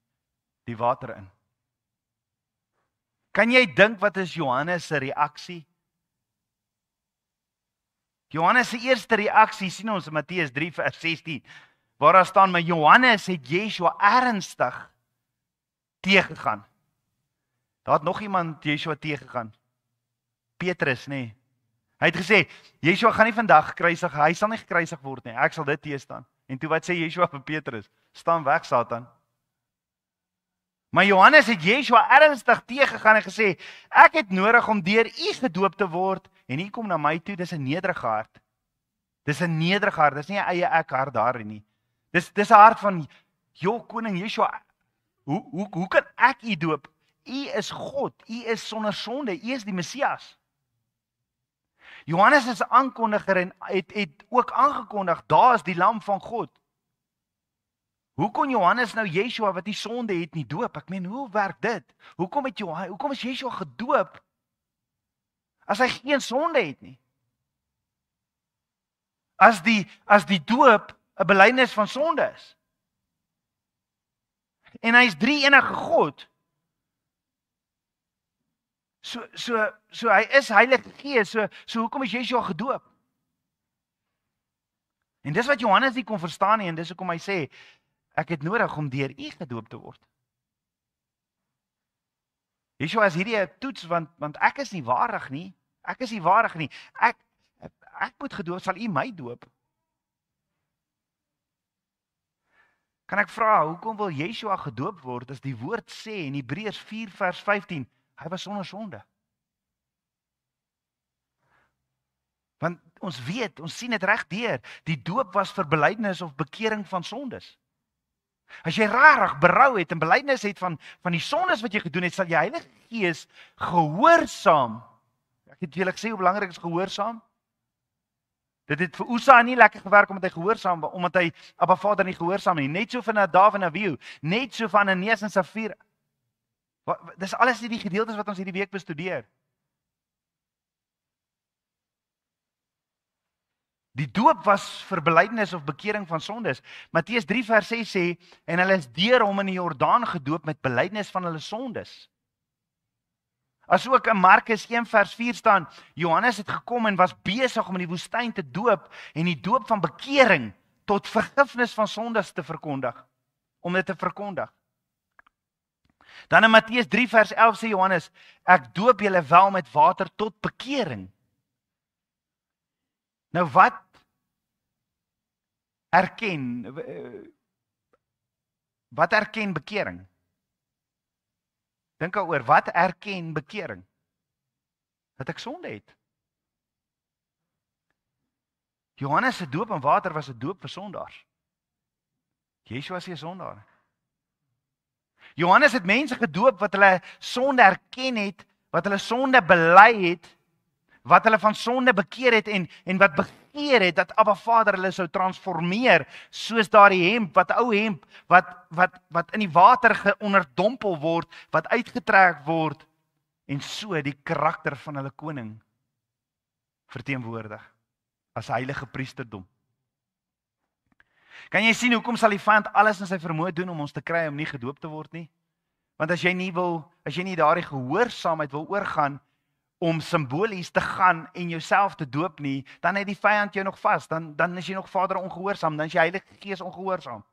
die water in. Kan jy dink wat is Johannes se reaksie? Johannes se eerste reaksie sien ons in Matteus 3 vers 16, waar daar staan, maar Johannes het Yeshua ernstig teëgegaan. Daar het nog iemand Yeshua teëgegaan. Petrus, nê. Hy het gesê, Yeshua gaan nie vandag gekruisig, hy sal nie gekruisig word nie. Ek sal dit teëstaan. En toe wat sê Yeshua vir Petrus? Staan weg, Satan. Maar Johannes het Yeshua ernstig teëgegaan en gesê, ek het nodig om deur u gedoop te word en u kom na my toe, dis 'n nederige hart. Dis 'n nederige hart, dis nie 'n eie ek hart daarin nie. Dis 'n hart van, joh, koning Yeshua, hoe kan ek u doop? U is God, u is sonder sonde, u is die Messias. Johannes is 'n aankondiger en het ook aangekondig, daar is die lam van God. Hoe kon Johannes nou Yeshua wat nie sonde het nie doop? Ek meen, hoe werk dit? Hoekom is Yeshua gedoop as hy geen sonde het nie? As die doop 'n belydenis van sonde is. En hy is drie-enige God. So hy is Heilige Gees, so hoekom is Yeshua gedoop? En dis wat Johannes nie kon verstaan nie, en dis hoekom hy sê, ek het nodig om deur u gedoop te word. Yeshua is hierdie 'n toets, want ek is nie waardig nie. Ek is nie waardig nie. Ek moet gedoop, sal u my doop? Kan ek vra, hoekom wil Yeshua gedoop word as die woord sê in Hebreërs 4 vers 15, hy was sonder sonde? Want ons weet, ons sien dit reg deur, die doop was vir belydenis of bekering van sondes. As jy rarig berou het en belydenis het van die sondes wat jy gedoen het, sal jy Heilige Gees gehoorsaam. Ek het julle gesê hoe belangrik is gehoorsaam. Dit het vir Usa nie lekker gewerk omdat hy gehoorsaam was, omdat hy Abba Vader nie gehoorsaam nie. Net so van Nadav en Abihu, net so van Ananias en Safira. Dis alles die gedeeltes wat ons hierdie week bestudeer. Die doop was vir belydenis of bekering van sondes. Matteus 3 vers 6 sê, en hulle is deur hom in die Jordaan gedoop met belydenis van hulle sondes. Asook in Markus 1 vers 4 staan, Johannes het gekom en was besig om in die woestyn te doop en die doop van bekering tot vergifnis van sondes te verkondig, om dit te verkondig. Dan in Matteus 3 vers 11 sê Johannes, ek doop julle wel met water tot bekering. Nou wat erken bekering? Dink daaroor, wat erken bekering? Dat ek sonde het. Johannes se doop in water was 'n doop vir sondaars. Yeshua is 'n sondaar. Johannes het mense gedoop wat hulle sonde erken het, wat hulle sonde bely het, wat hulle van sonde bekeer het en wat begeer het dat Abba Vader hulle sou transformeer soos daardie hemp, wat ou hemp wat in die water geonderdompel word, wat uitgetrek word en so die karakter van hulle koning verteenwoordig as heilige priesterdom. Kan jy sien hoekom sal die vyand alles in sy vermoë doen om ons te kry om nie gedoop te word nie? Want as jy nie daardie gehoorsaamheid wil oorgaan om simbolies te gaan en jouself te doop nie, dan het die vyand jou nog vas, dan is jy nog Vader ongehoorsaam, dan is jy Heilige Gees ongehoorsaam.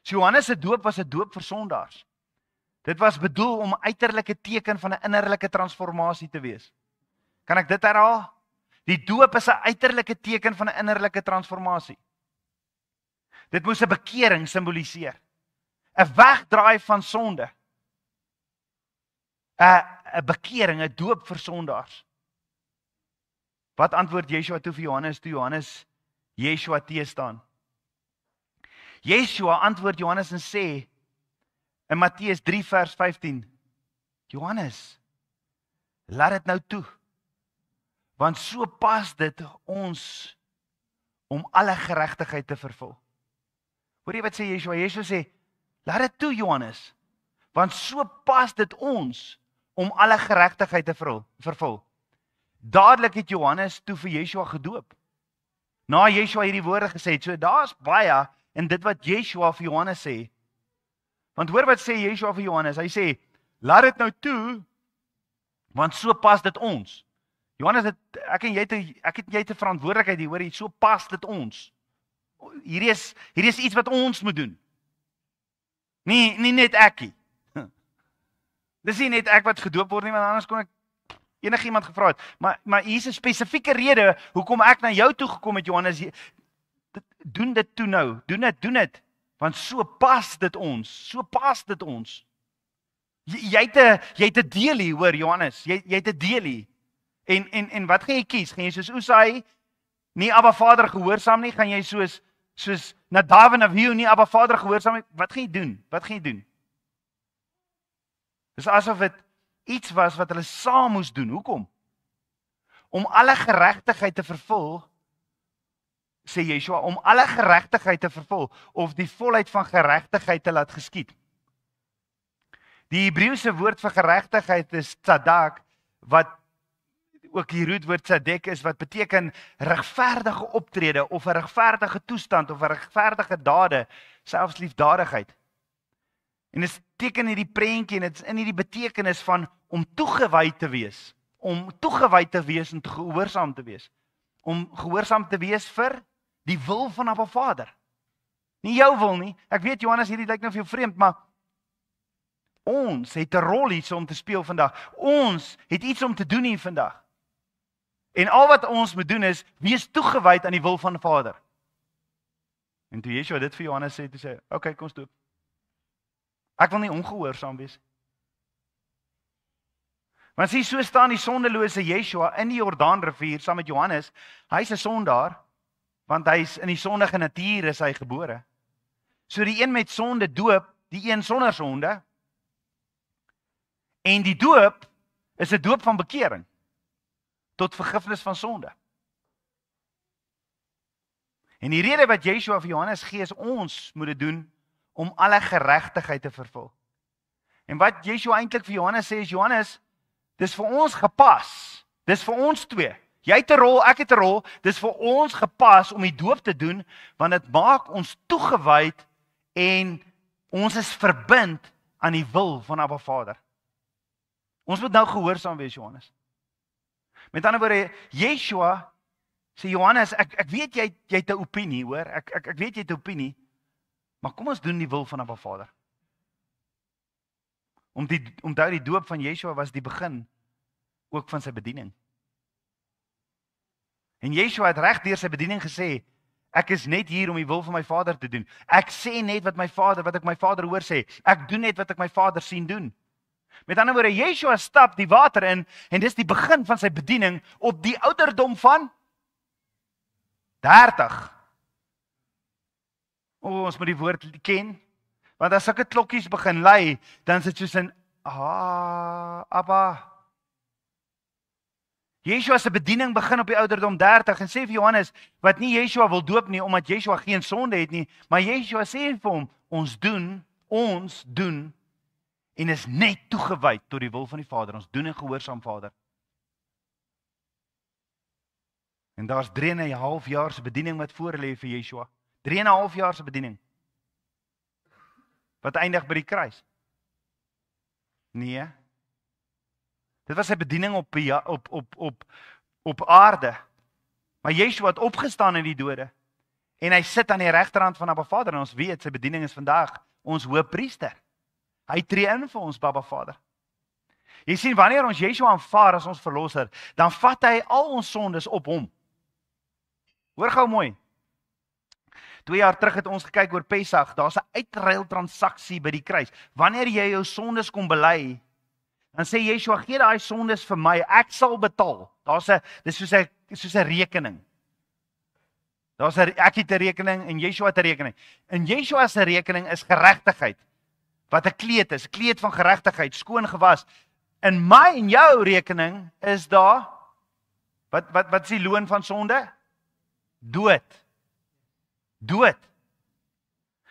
So Johannes se doop was 'n doop vir sondaars. Dit was bedoel om 'n uiterlike teken van 'n innerlike transformasie te wees. Kan ek dit herhaal? Die doop is 'n uiterlike teken van 'n innerlike transformasie. Dit moes 'n bekering simboliseer. 'n Wegdraai van sonde. 'n bekering, 'n doop vir sondaars. Wat antwoord Yeshua toe vir Johannes, toe Johannes Yeshua teëstaan? Yeshua antwoord Johannes en sê in Matteus 3 vers 15, Johannes, laat dit nou toe, want so pas dit ons om alle geregtigheid te vervul. Hoor jy wat sê Yeshua? Yeshua sê, laat dit toe Johannes, want so pas dit ons om alle geregtigheid te vervul. Dadelik het Johannes toe vir Yeshua gedoop. Na Yeshua hierdie woorde gesê het, so daar's baie in dit wat Yeshua vir Johannes sê. Want hoor wat sê Yeshua vir Johannes, hy sê, laat dit nou toe, want so pas dit ons. Johannes, ek en jy het 'n verantwoordelikheid hier, hoor, so pas dit ons. Hierdie is iets wat ons moet doen. Nie net ek nie. Dis nie net ek wat gedoop word nie, want anders kon ek enigiemand gevra het. Maar hier is 'n spesifieke rede hoekom ek na jou toe gekom het, Johannes. Doen dit toe nou. Doen dit. Want so pas dit ons. Jy het 'n deel hier, hoor Johannes. Jy het 'n deel hier. En wat gaan jy kies? Gaan jy soos Usai nie Abba Vader gehoorsaam nie? Gaan jy soos Nadav en Abihu nie Abba Vader gehoorsaam nie? Wat gaan jy doen? Dis asof dit iets was wat hulle saam moes doen. Hoekom? Om alle geregtigheid te vervul, sê Yeshua, om alle geregtigheid te vervul of die volheid van geregtigheid te laat geskied. Die Hebreëse woord vir geregtigheid is tzadak, wat ook die roetwoord tzadek is, wat beteken regverdige optrede of 'n regverdige toestand of 'n regverdige dade, selfs liefdadigheid. En dit teken hierdie prentjie en dit is in hierdie betekenis van om toegewy te wees, en te gehoorsaam te wees. Om gehoorsaam te wees vir die wil van Abba Vader. Nie jou wil nie. Ek weet Johannes, hierdie lyk nou vir jou vreemd, maar ons het 'n rol hier om te speel vandag. Ons het iets om te doen hier vandag. En al wat ons moet doen is wees toegewyd aan die wil van die Vader. En toe Yeshua dit vir Johannes sê, toe sê, "Oké, kom ons doop." Ek wil nie ongehoorsaam wees. Want sien, so staan die sondelose Yeshua in die Jordaanrivier saam met Johannes. Hy's 'n sondaar, want hy's in die sondige natuur is hy gebore. So die een met sonde doop, die een sonder sonde. En die doop is 'n doop van bekering tot vergifnis van sonde. En die rede wat Yeshua vir Johannes gee is ons moet dit doen om alle geregtigheid te vervul. En wat Yeshua eintlik vir Johannes sê is, Johannes, dis vir ons gepas. Dis vir ons twee. Jy het 'n rol, ek het 'n rol. Dis vir ons gepas om die doop te doen, want dit maak ons toegewyd en ons is verbind aan die wil van Abba Vader. Ons moet nou gehoorsaam wees, Johannes. Met ander woorde, Yeshua sê, Johannes, ek weet jy het 'n opinie, hoor. Ek weet jy het 'n opinie. Maar kom ons doen die wil van Abba Vader. Onthou die doop van Yeshua was die begin ook van sy bediening. En Yeshua het reg deur sy bediening gesê, ek is net hier om die wil van my Vader te doen. Ek sê net wat ek my Vader hoor sê. Ek doen net wat ek my Vader sien doen. Met ander woorde, Yeshua stap die water in en dis die begin van sy bediening op die ouderdom van 30. Ons moet die woord ken, want as sulke klokkies begin lui, dan is dit soos 'n Abba. Yeshua se bediening begin op die ouderdom 30 en sê vir Johannes, wat nie Yeshua wil doop nie, omdat Yeshua geen sonde het nie, maar Yeshua sê vir hom, ons doen, en is net toegewyd tot die wil van die Vader, ons doen en gehoorsaam Vader. En daar's 3,5 jaar se bediening wat voor lê vir Yeshua. 3,5 jaar se bediening. Wat eindig by die kruis? Nee. Dit was sy bediening op aarde. Maar Yeshua het opgestaan uit die dode. En hy sit aan die regterhand van Abba Vader. En ons weet, sy bediening is vandag ons hoëpriester. Hy tree in vir ons, Abba Vader. Jy sien, wanneer ons Yeshua aanvaar as ons verlosser, dan vat hy al ons sondes op hom. Hoor gou mooi. 2 jaar terug het ons gekyk oor Pesach. Daar's 'n uitruil transaksie by die kruis. Wanneer jy jou sondes kom bely, dan sê Yeshua, gee daai sondes vir my, ek sal betaal. Dis soos 'n rekening. Ek het 'n rekening en Yeshua het 'n rekening. En Yeshua se rekening is geregtigheid. Wat 'n kleed is, 'n kleed van geregtigheid, skoon gewas. In my en jou rekening is daar wat is die loon van sonde? Dood.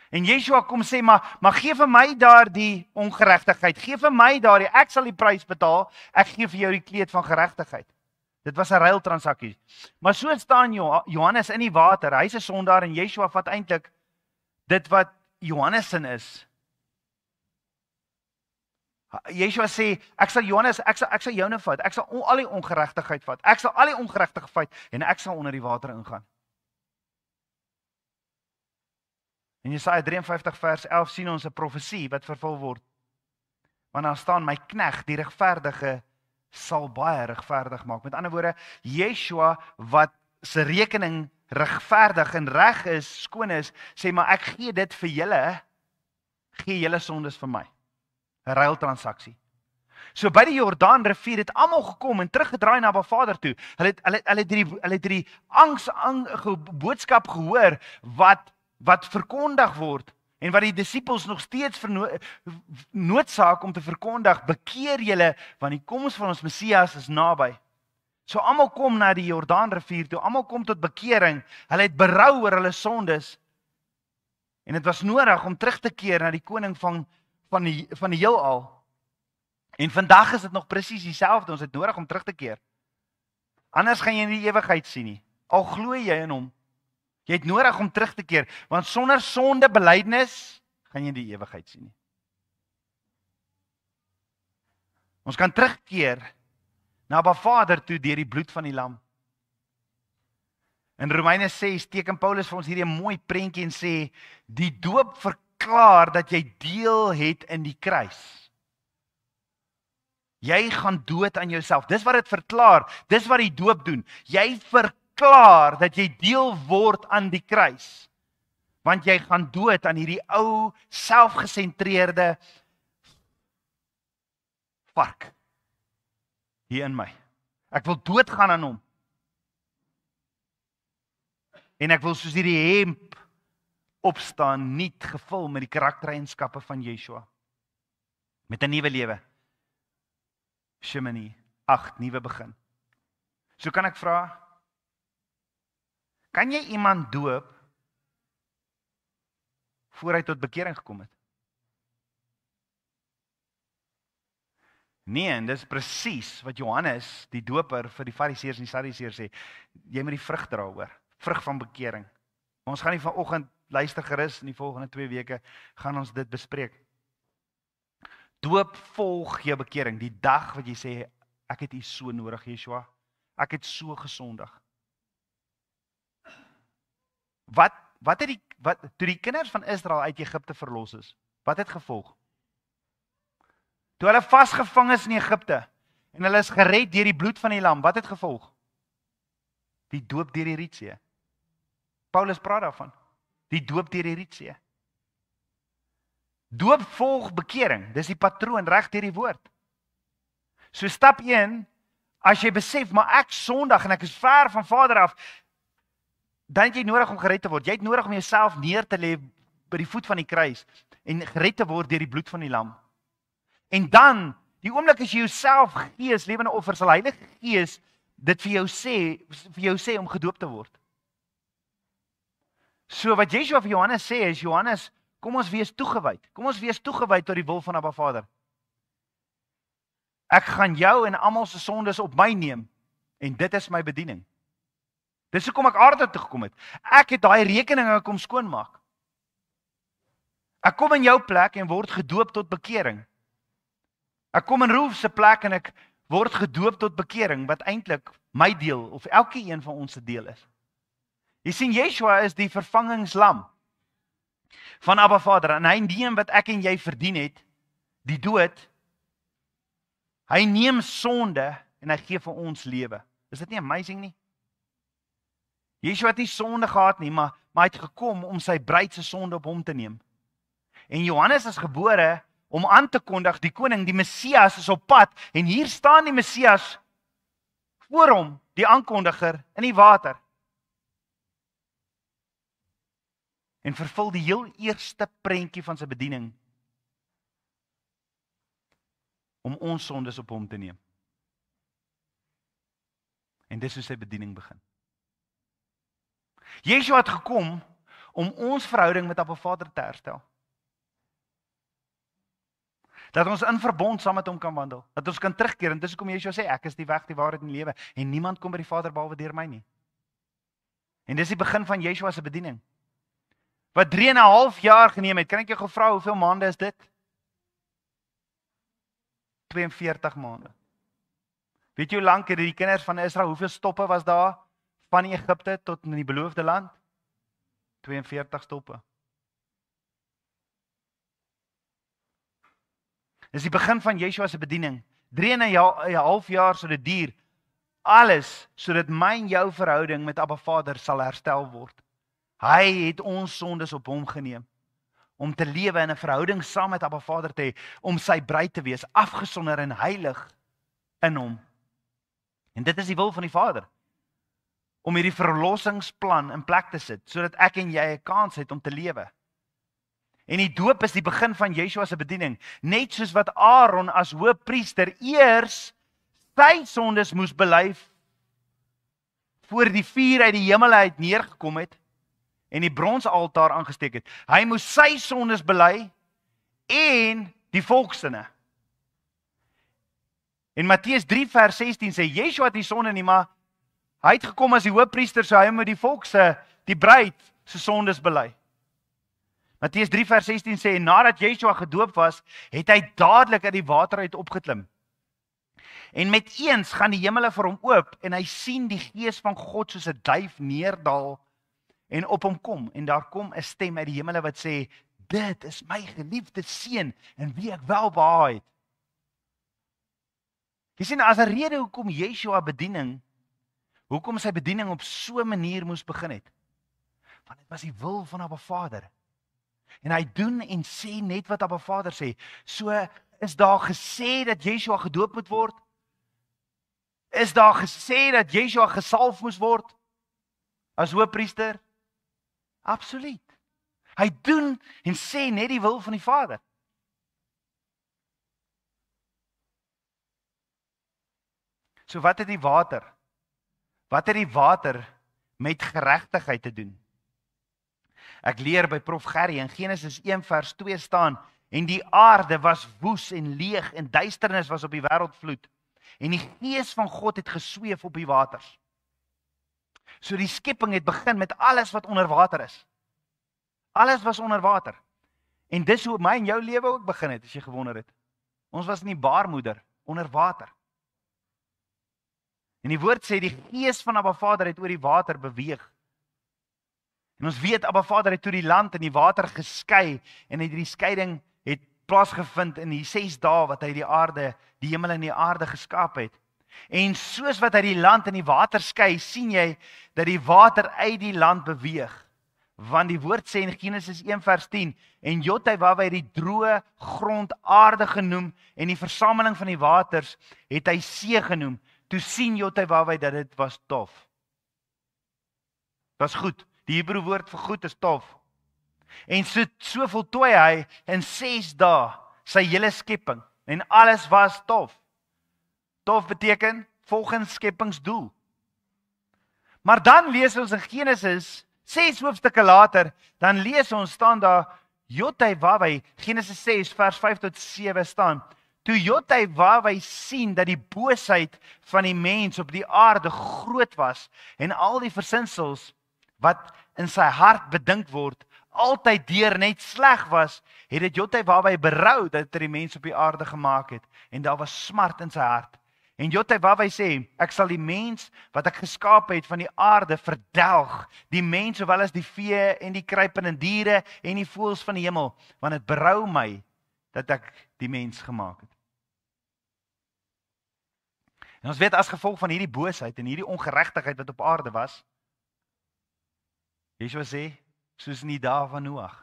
En Yeshua kom sê, maar gee vir my daardie ongeregtigheid, gee vir my daardie, ek sal die prys betaal, ek gee vir jou die kleed van geregtigheid. Dit was 'n ruiltransaksie. Maar so staan Johannes in die water, hy's 'n sondaar en Yeshua vat eintlik dit wat Johannes sin is. Yeshua sê, ek sal joune vat, ek sal al die ongeregtigheid vat, ek sal al die ongeregtigheid vat en ek sal onder die water ingaan. In Jesaja 53 vers 11 sien ons 'n profesie wat vervul word. Want daar staan, my knegt, die regverdige, sal baie regverdig maak. Met ander woorde, Yeshua, wat sy rekening regverdig en reg is, skoon is, sê, maar ek gee dit vir julle, gee julle sondes vir my. 'n Ruiltransaksie. So by die Jordaanrivier het almal gekom en teruggedraai na Abba Vader toe. Hulle het hierdie boodskap gehoor wat verkondig word en wat die disippels nog steeds noodsaak om te verkondig. Bekeer julle, want die koms van ons Messias is naby. So almal kom na die Jordaanrivier toe, almal kom tot bekering. Hulle het berou oor hulle sondes. En dit was nodig om terug te keer na die koning van die heelal. En vandag is dit nog presies dieselfde, ons het nodig om terug te keer. Anders gaan jy nie die ewigheid sien nie. Al glo jy in hom. Jy het nodig om terug te keer, want sonder sondebelydenis gaan jy die ewigheid sien nie. Ons kan terugkeer na Abba Vader toe deur die bloed van die lam. In Romeine 6 teken Paulus vir ons hierdie mooi prentjie en sê, die doop verklaar dat jy deel het in die kruis. Jy gaan dood aan jouself. Dis wat dit verklaar. Dis wat die doop doen. Jy verklaar dat jy deel word aan die kruis. Want jy gaan dood aan hierdie ou, selfgesentreerde vark hier in my. Ek wil doodgaan aan hom. En ek wil soos hierdie hemp opstaan, nuut gevul met die karaktereienskappe van Yeshua. Met 'n nuwe lewe. Shemini, 8, nuwe begin. So kan ek vra, kan jy iemand doop voor hy tot bekering gekom het? Nee, en dis presies wat Johannes, die doper, vir die Fariseërs en die Sadduseërs sê, jy moet die vrug dra hoor, vrug van bekering. Maar ons gaan nie vanoggend, luister gerus, in die volgende 2 weke gaan ons dit bespreek. Doop volg jou bekering, die dag wat jy sê, ek het U so nodig, Yeshua, ek het so gesondig. Toe die kinders van Israel uit Egipte verlos is, wat het gevolg? Toe hulle vasgevang is in Egipte, en hulle is gered deur die bloed van die lam, wat het gevolg? Die doop deur die Rietsee. Paulus praat daarvan, die doop deur die Rietsee. Doop volg bekering, dis die patroon reg deur die woord. So stap 1, as jy besef, maar ek sondig en ek is ver van Vader af, dan het jy nodig om gered te word. Jy het nodig om jouself neer te lê by die voet van die kruis en gered te word deur die bloed van die lam. En dan, die oomblik as jy jouself gee as lewende offer, sal Heilige Gees dit vir jou sê om gedoop te word. So wat Yeshua vir Johannes sê is, Johannes, kom ons wees toegewyd. Kom ons wees toegewyd tot die wil van Abba Vader. Ek gaan jou en almal se sondes op my neem en dit is my bediening. Dis hoekom ek aarde toe gekom het. Ek het daai rekeninge kom skoonmaak. Ek kom in jou plek en word gedoop tot bekering. Ek kom in Rolf se plek en ek word gedoop tot bekering wat eintlik my deel of elke een van ons se deel is. Jy sien, Yeshua is die vervangingslam van Abba Vader en hy neem wat ek en jy verdien het, die dood. Hy neem sonde en hy gee vir ons lewe. Is dit nie amazing nie? Yeshua het nie sonde gehad nie, maar hy het gekom om sy bruid se sonde op hom te neem. En Johannes is gebore om aan te kondig, die koning, die Messias is op pad, en hier staan die Messias voor hom, die aankondiger in die water. En vervul die heel eerste prentjie van sy bediening om ons sondes op hom te neem. En dis hoe sy bediening begin. Yeshua het gekom om ons verhouding met Abba Vader te herstel. Dat ons in verbond saam met hom kan wandel. Dat ons kan terugkeer. En dis hoekom Yeshua sê, ek is die weg, die waarheid en die lewe. En niemand kom by die Vader behalwe deur my nie. En dis die begin van Yeshua se bediening. Wat 3,5 jaar geneem het. Kan ek jou gevra, hoeveel maande is dit? 42 maande. Weet jy hoe lank het die kinders van Israel, hoeveel stoppe was daar van Egipte tot in die beloofde land? 42 stoppe. Dis die begin van Yeshua se bediening. 3,5 jaar sou dit duur. Alles sodat my en jou verhouding met Abba Vader sal herstel word. Hy het ons sondes op hom geneem om te lewe in 'n verhouding saam met Abba Vader te hê, om sy bruid te wees, afgesonder en heilig in hom. En dit is die wil van die Vader, om hierdie verlossingsplan in plek te sit, sodat ek en jy 'n kans het om te lewe. En die doop is die begin van Yeshua se bediening, net soos wat Aaron as hoëpriester eers sy sondes moes bely voor die vuur uit die hemel uit neergekom het en die bronsaltaar aangesteek het. Hy moes sy sondes bely en die volksinne. En Matteus 3 vers 16 sê, Yeshua het die sonde nie, maar hy het gekom as die hoëpriester, so hy moet die volk se, die bruid se sondes bely. Matteus 3 vers 16 sê, nadat Yeshua gedoop was, het hy dadelik uit die water uit opgeklim. En met eens gaan die hemele vir hom oop, en hy sien die gees van God soos 'n duif neerdal en op hom kom. En daar kom 'n stem uit die hemele wat sê, dit is my geliefde seun, in wie ek welbehaag het. Jy sien, as 'n rede hoekom Yeshua bediening, hoekom sy bediening op so 'n manier moes begin het. Want dit was die wil van Abba Vader. En hy doen en sê net wat Abba Vader sê. So is daar gesê dat Yeshua gedoop moet word? Is daar gesê dat Yeshua gesalf moes word as hoëpriester? Absoluut. Hy doen en sê net die wil van die Vader. So wat het die water? Wat het die water met geregtigheid te doen? Ek leer by Prof Gerry in Genesis 1 vers 2 staan, en die aarde was woes en leeg en duisternis was op die wêreld vloed. En die gees van God het gesweef op die waters. So die skepping het begin met alles wat onder water is. Alles was onder water. En dis hoe my en jou lewe ook begin het, as jy gewonder het. Ons was in die baarmoeder, onder water. En die woord sê, die gees van Abba Vader het oor die water beweeg. En ons weet, Abba Vader het toe die land en die water geskei, en die skeiding het plaasgevind in die 6 dae wat hy die aarde, die hemel en die aarde geskaap het. En soos wat hy die land en die water skei, sien jy dat die water uit die land beweeg. Want die woord sê in Genesis 1 vers 10, en Jotai-Wawe het die droë grond aarde genoem, en die versameling van die waters het hy see genoem. Toe sien Jotai-Wawe dat dit was tof. Was goed. Die Hebreë woord vir goed is tof. En so voltooi hy in 6 dae sy hele skepping. En alles was tof. Tof beteken volgens skepingsdoel. Maar dan lees ons in Genesis 6 hoofstukke later, dan lees ons staan daar Jotai-Wawe, Genesis 6 vers 5 tot 7 staan. Toe Jotai-Wawe sien dat die boosheid van die mens op die aarde groot was en al die versinsels wat in sy hart bedink word, altyd deur net sleg was, het dit Jotai-Wawe berou dat hy die mens op die aarde gemaak het, en daar was smart in sy hart. En Jotai-Wawe sê, ek sal die mens wat ek geskaap het van die aarde verdelg, die mens sowel as die vee en die kruipende diere en die voëls van die hemel, want dit berou my dat ek die mens gemaak het. En ons weet as gevolg van hierdie boosheid en hierdie ongeregtigheid wat op aarde was, Yeshua sê, soos in die dae van Noag.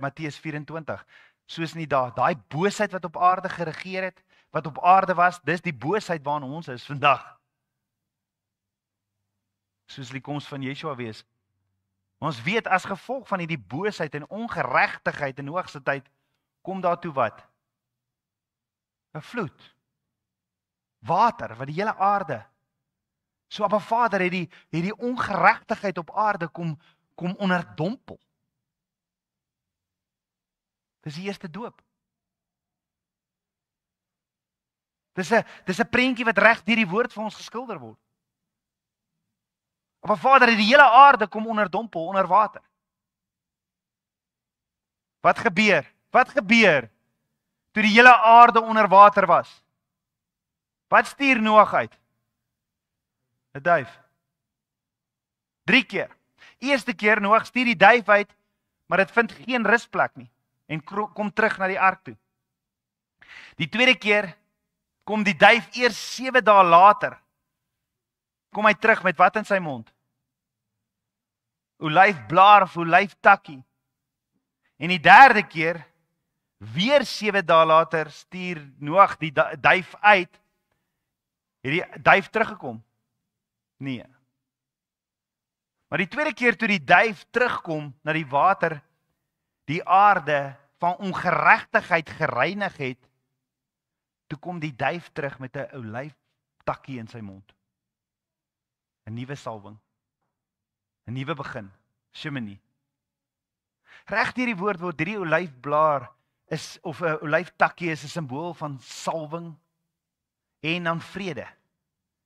Matteus 24, soos in die dae, daai boosheid wat op aarde geregeer het, wat op aarde was, dis die boosheid waarin ons is vandag. Soos die koms van Yeshua wees. Ons weet as gevolg van hierdie boosheid en ongeregtigheid in Noag se tyd, kom daartoe wat? 'n vloed. Water, wat die hele aarde. So Abba Vader het die ongeregtigheid op aarde kom onderdompel. Dis die eerste doop. Dis 'n prentjie wat reg deur die woord vir ons geskilder word. Abba Vader het die hele aarde kom onderdompel onder water. Wat gebeur? Wat gebeur toe die hele aarde onder water was? Wat stuur Noag uit? 'n duif. 3 keer. Eerste keer Noag stuur die duif uit, maar dit vind geen rusplek nie en kom terug na die ark toe. Die tweede keer kom die duif eers 7 dae later. Kom hy terug met wat in sy mond? Olyfblaar of olyftakkie. En die derde keer, weer 7 dae later, stuur Noag die duif uit. Het die duif teruggekom? Nee. Maar die tweede keer toe die duif terugkom na die water, die aarde van ongeregtigheid gereinig het, toe kom die duif terug met 'n olyftakkie in sy mond. 'n Nuwe salwing. 'n Nuwe begin. Shimini. Reg deur die woord word hierdie olyfblaar is of 'n olyftakkie is 'n simbool van salwing en dan vrede.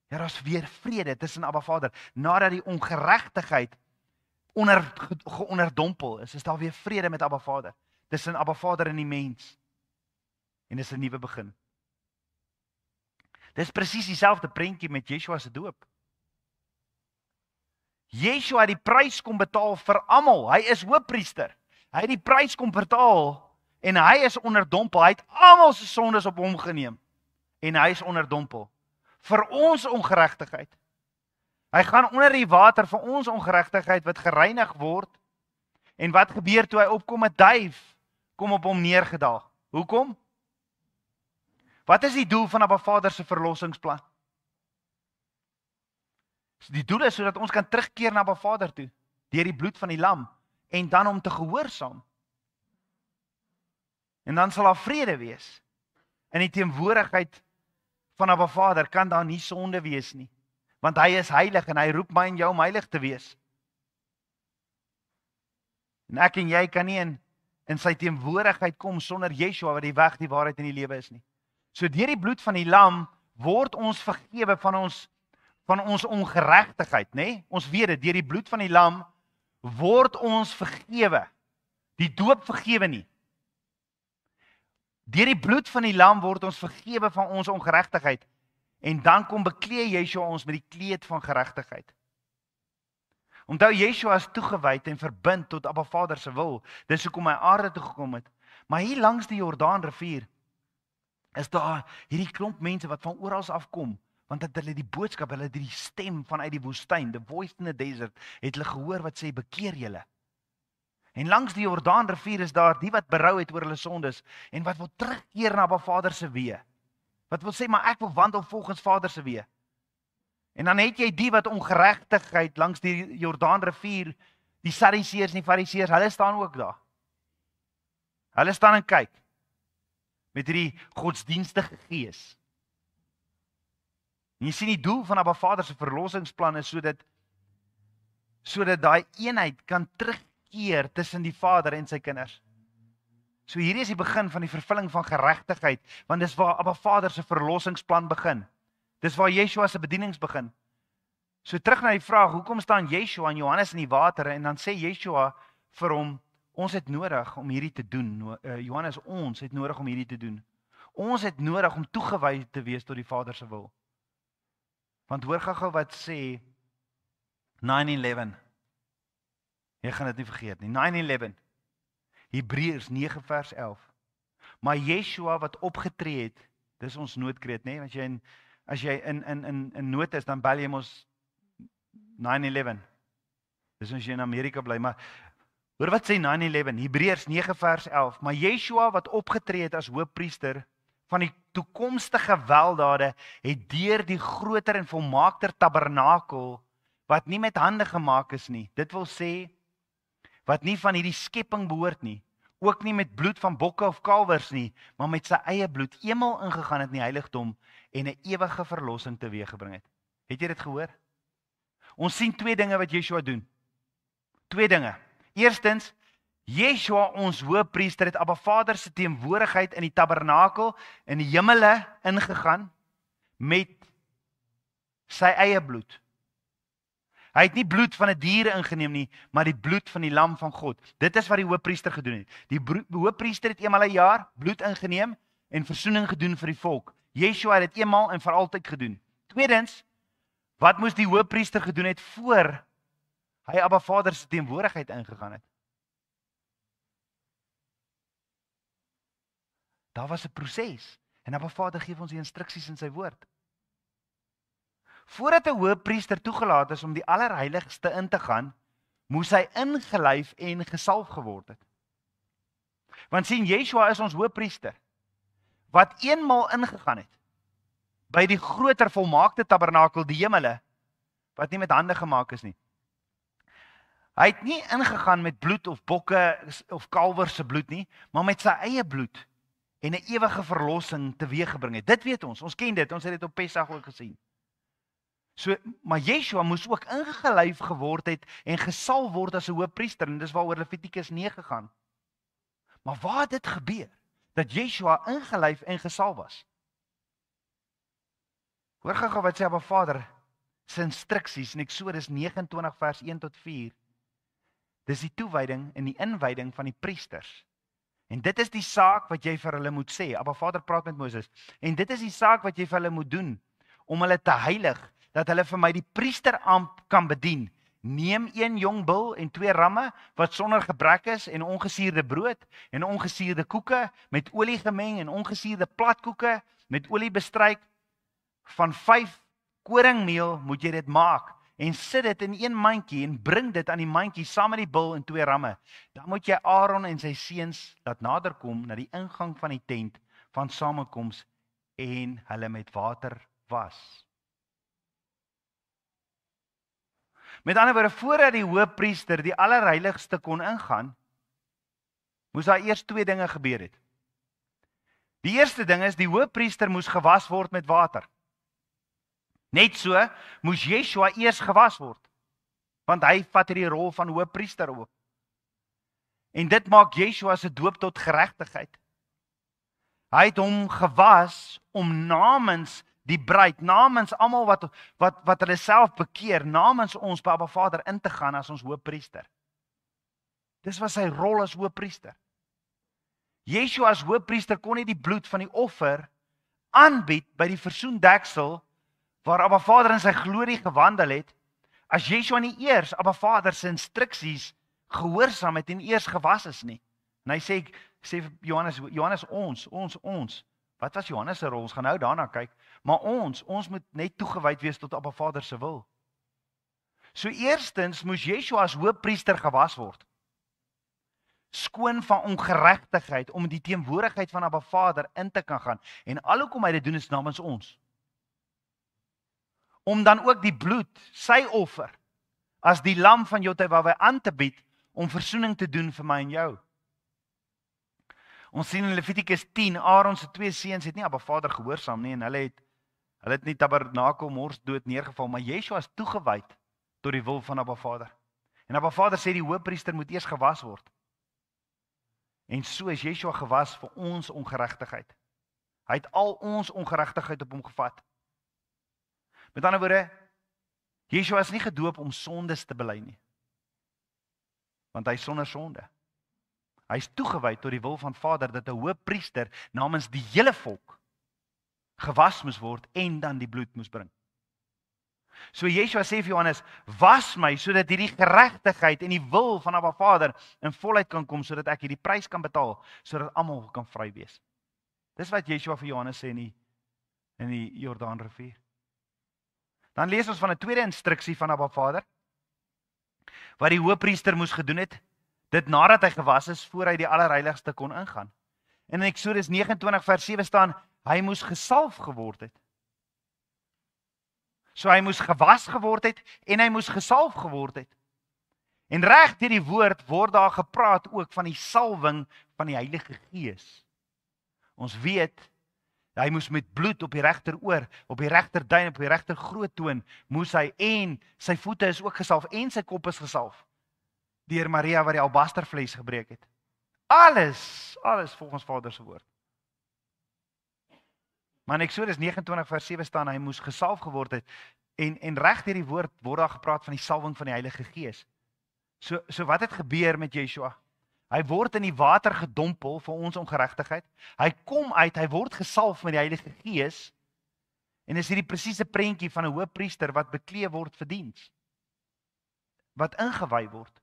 Ja, daar's weer vrede tussen Abba Vader. Nadat die ongeregtigheid geonderdompel is daar weer vrede met Abba Vader. Tussen Abba Vader en die mens. En dis 'n nuwe begin. Dis presies dieselfde prentjie met Yeshua se doop. Yeshua het die prys kom betaal vir almal. Hy is hoofpriester. Hy het die prys kom betaal en hy is onderdompel. Hy het almal se sondes op hom geneem en hy is onderdompel vir ons ongeregtigheid. Hy gaan onder die water vir ons ongeregtigheid wat gereinig word. En wat gebeur toe hy opkom? 'n Duif kom op hom neergedaal. Hoekom? Wat is die doel van Abba Vader se verlossingsplan? Die doel is sodat ons kan terugkeer na Abba Vader toe deur die bloed van die lam en dan om te gehoorsaam. En dan sal daar vrede wees. In die teenwoordigheid van Abba Vader kan daar nie sonde wees nie, want hy is heilig en hy roep my en jou om heilig te wees. En ek en jy kan nie in sy teenwoordigheid kom sonder Yeshua wat die weg, die waarheid en die lewe is nie. So deur die bloed van die lam word ons vergewe van ons ongeregtigheid, nê? Ons weet dit, deur die bloed van die lam word ons vergewe. Die doop vergewe nie. Deur die bloed van die lam word ons vergewe van ons ongeregtigheid. En dan kom beklee Yeshua ons met die kleed van geregtigheid. Onthou, Yeshua is toegewyd en verbind tot Abba Vader se wil. Dis hoekom hy aarde toe gekom het. Maar hier langs die Jordaanrivier is daar hierdie klomp mense wat van oral afkom, want dat hulle die boodskap, hulle die stem vanuit die woestyn, the voice in the desert, het hulle gehoor wat sê, bekeer julle. En langs die Jordaanrivier is daar die wat berou het oor hulle sondes en wat wil terugkeer na Abba Vader se weë. Wat wil sê, maar ek wil wandel volgens Vader se weë. En dan het jy die wat ongeregtigheid langs die Jordaanrivier, die Sadduseërs en die Fariseërs, hulle staan ook daar. Hulle staan en kyk met hierdie godsdienstige gees. En jy sien die doel van Abba Vader se verlossingsplan is sodat daai eenheid kan terugkeer tussen die Vader en sy kinders. So hierdie is die begin van die vervulling van geregtigheid, want dis waar Abba Vader se verlossingsplan begin. Dis waar Yeshua se bedienings begin. So terug na die vraag, hoekom staan Yeshua en Johannes in die water en dan sê Yeshua vir hom, ons het nodig om hierdie te doen. Johannes, ons het nodig om hierdie te doen. Ons het nodig om toegewy te wees tot die Vader se wil. Want hoor gou wat sê 9/11. Jy gaan dit nie vergeet nie. 9/11. Hebreërs 9 vers 11. Maar Yeshua wat opgetree het, dis ons noodkreet, nê? As jy in nood is, dan bel jy mos 9/11. Dis as jy in Amerika bly, maar hoor wat sê 9/11, Hebreërs 9 vers 11. Maar Yeshua wat opgetree het as hoofpriester van die toekomstige weldade, het deur die groter en volmaakter tabernakel, wat nie met hande gemaak is nie, dit wil sê, wat nie van hierdie skepping behoort nie, ook nie met bloed van bokke of kalwers nie, maar met sy eie bloed eenmaal ingegaan het in die heiligdom en 'n ewige verlossing teweeggebring het. Het jy dit gehoor? Ons sien twee dinge wat Yeshua doen. Twee dinge. Eerstens, Yeshua, ons hoofpriester, het Abba Vader se teenwoordigheid in die tabernakel in die hemele ingegaan met sy eie bloed. Hy het nie bloed van 'n dier ingeneem nie, maar die bloed van die lam van God. Dit is wat die hoofpriester gedoen het. Die hoofpriester het eenmal 'n jaar bloed ingeneem en versoening gedoen vir die volk. Yeshua het dit eenmal en vir altyd gedoen. Tweedens, wat moes die hoofpriester gedoen het voor hy Abba Vader se teenwoordigheid ingegaan het? Daar was 'n proses. En Abba Vader gee ons die instruksies in sy woord. Voordat 'n hoëpriester toegelaat is om die allerheiligste in te gaan, moes hy ingelyf en gesalf geword het. Want sien, Yeshua is ons hoëpriester, wat eenmaal ingegaan het, by die groter volmaakte tabernakel, die hemele, wat nie met hande gemaak is nie. Hy het nie ingegaan met bloed of bokke of kalwers se bloed nie, maar met sy eie bloed en 'n ewige verlossing teweeggebring het. Dit weet ons ken dit, ons het dit op Pesach ook gesien. So, maar Yeshua moes ook ingelyf geword het en gesalf word as 'n hoëpriester, en dis waaroor Levitikus 9 gaan. Maar waar het dit gebeur, dat Yeshua ingelyf en gesalf was? Hoor gou wat sê Abba Vader se instruksies in Eksodus 29 vers 1 tot 4. Dis die toewyding en die inwyding van die priesters. En dit is die saak wat jy vir hulle moet sê. Abba Vader praat met Moses. En dit is die saak wat jy vir hulle moet doen, om hulle te heilig, dat hulle vir my die priesterampt kan bedien. Neem 1 jong bul en 2 ramme, wat sonder gebrek is, en ongesuurde brood, en ongesuurde koeke, met olie gemeng, en ongesuurde platkoeke, met olie bestryk. Van 5 koringmeel moet jy dit maak, en sit dit in 1 mandjie, en bring dit aan die mandjie, saam met die bul en 2 ramme. Dan moet jy Aaron en sy seuns laat naderkom na die ingang van die tent van samekoms, en hulle met water was. Met ander woorde, voordat die hoëpriester die allerheiligste kon ingaan, moes daar eers 2 dinge gebeur het. Die eerste ding is, die hoëpriester moes gewas word met water. Net so moes Yeshua eers gewas word, want hy vat hierdie rol van hoëpriester op. En dit maak Yeshua se doop tot geregtigheid. Hy het hom gewas om namens die bruid, namens almal wat hulle self bekeer, namens ons by Abba Vader in te gaan as ons hoëpriester. Dis was sy rol as hoëpriester. Yeshua as hoëpriester kon nie die bloed van die offer aanbied by die versoendeksel waar Abba Vader in sy glorie gewandel het, as Yeshua nie eers Abba Vader se instruksies gehoorsaam het en eers gewas is nie. En hy sê vir Johannes, ons. Wat was Johannes se rol? Ons gaan nou daarna kyk. Maar ons moet net toegewyd wees tot Abba Vader se wil. So eerstens moes Yeshua as hoëpriester gewas word. Skoon van ongeregtigheid, om die teenwoordigheid van Abba Vader in te kan gaan. En alhoekom hy dit doen is namens ons. Om dan ook die bloed, sy offer, as die lam van Jotawah aan te bied, om versoening te doen vir my en jou. Ons sien in Levitikus 10, Aaron se 2 seuns het nie Abba Vader gehoorsaam nie, en hulle het nie tabernakel mors dood neergeval, maar Yeshua is toegewyd tot die wil van Abba Vader. En Abba Vader sê die hoëpriester moet eers gewas word. En so is Yeshua gewas vir ons ongeregtigheid. Hy het al ons ongeregtigheid op hom gevat. Met ander woorde, Yeshua is nie gedoop om sondes te bely nie, want hy is sonder sonde. Hy is toegewyd tot die wil van Vader, dat 'n hoëpriester namens die hele volk gewas moes word en dan die bloed moes bring. So Yeshua sê vir Johannes, was my, sodat hierdie geregtigheid en die wil van Abba Vader in volheid kan kom, sodat ek hierdie prys kan betaal, sodat almal kan vry wees. Dis wat Yeshua vir Johannes sê in die Jordaanrivier. Dan lees ons van 'n tweede instruksie van Abba Vader, wat die hoëpriester moes gedoen het, dit nadat hy gewas is, voor hy die allerheiligste kon ingaan. En in Eksodus 29 vers 7 staan, hy moes gesalf geword het. So hy moes gewas geword het, en hy moes gesalf geword het. En reg deur die woord word daar gepraat ook van die salwing van die Heilige Gees. Ons weet, hy moes met bloed op die regteroor, op die regterduim, op die regter groottoon, moes hy, en sy voete is ook gesalf, en sy kop is gesalf, deur Maria wat die albastervleis gebreek het. Alles volgens Vader se woord. Maar in Eksodus 29 vers 7 staan, hy moes gesalf geword het, en reg deur die woord word daar gepraat van die salwing van die Heilige Gees. So wat het gebeur met Yeshua? Hy word in die water gedompel vir ons ongeregtigheid. Hy kom uit, hy word gesalf met die Heilige Gees, en is hierdie presiese prentjie van 'n hoëpriester wat beklee word vir diens, wat ingewy word,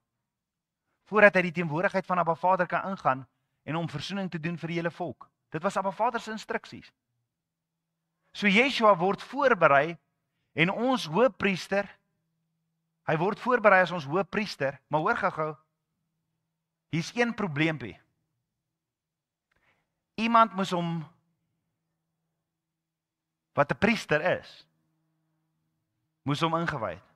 voordat hy die teenwoordigheid van Abba Vader kan ingaan, en om versoening te doen vir die hele volk, Dit was Abba Vader se instruksies. So Yeshua word voorberei en ons hoëpriester, hy word voorberei as ons hoëpriester, maar hoor gou-gou, hier's een probleempie. Iemand moes hom, wat 'n priester is, moes hom ingewy het.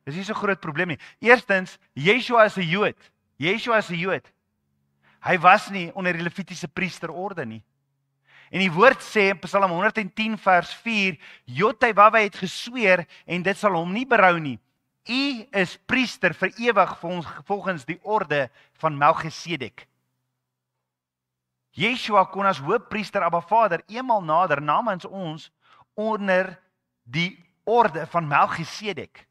Dis nie so groot probleem nie. Eerstens, Yeshua is 'n Jood. Yeshua is 'n Jood. Hy was nie onder die Levitiese priesterorde nie. En die woord sê in Psalm 110 vers 4, Jotawah het gesweer en dit sal hom nie berou nie. U is priester vir ewig volgens die orde van Melchisedek. Yeshua kon as hoëpriester Abba Vader eenmal nader namens ons onder die orde van Melchisedek,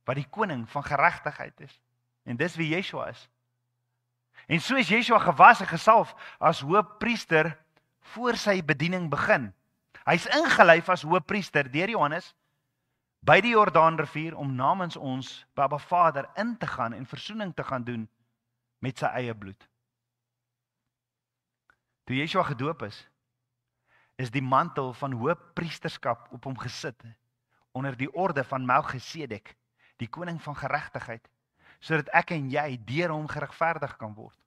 wat die koning van geregtigheid is. En dis wie Yeshua is. En so is Yeshua gewas en gesalf as hoëpriester voor sy bediening begin. Hy's ingelyf as hoëpriester deur Johannes by die Jordaanrivier om namens ons by Abba Vader in te gaan en versoening te gaan doen met sy eie bloed. Toe Yeshua gedoop is die mantel van hoëpriesterskap op hom gesit onder die orde van Melchisedek, die koning van geregtigheid, sodat ek en jy deur hom geregverdig kan word.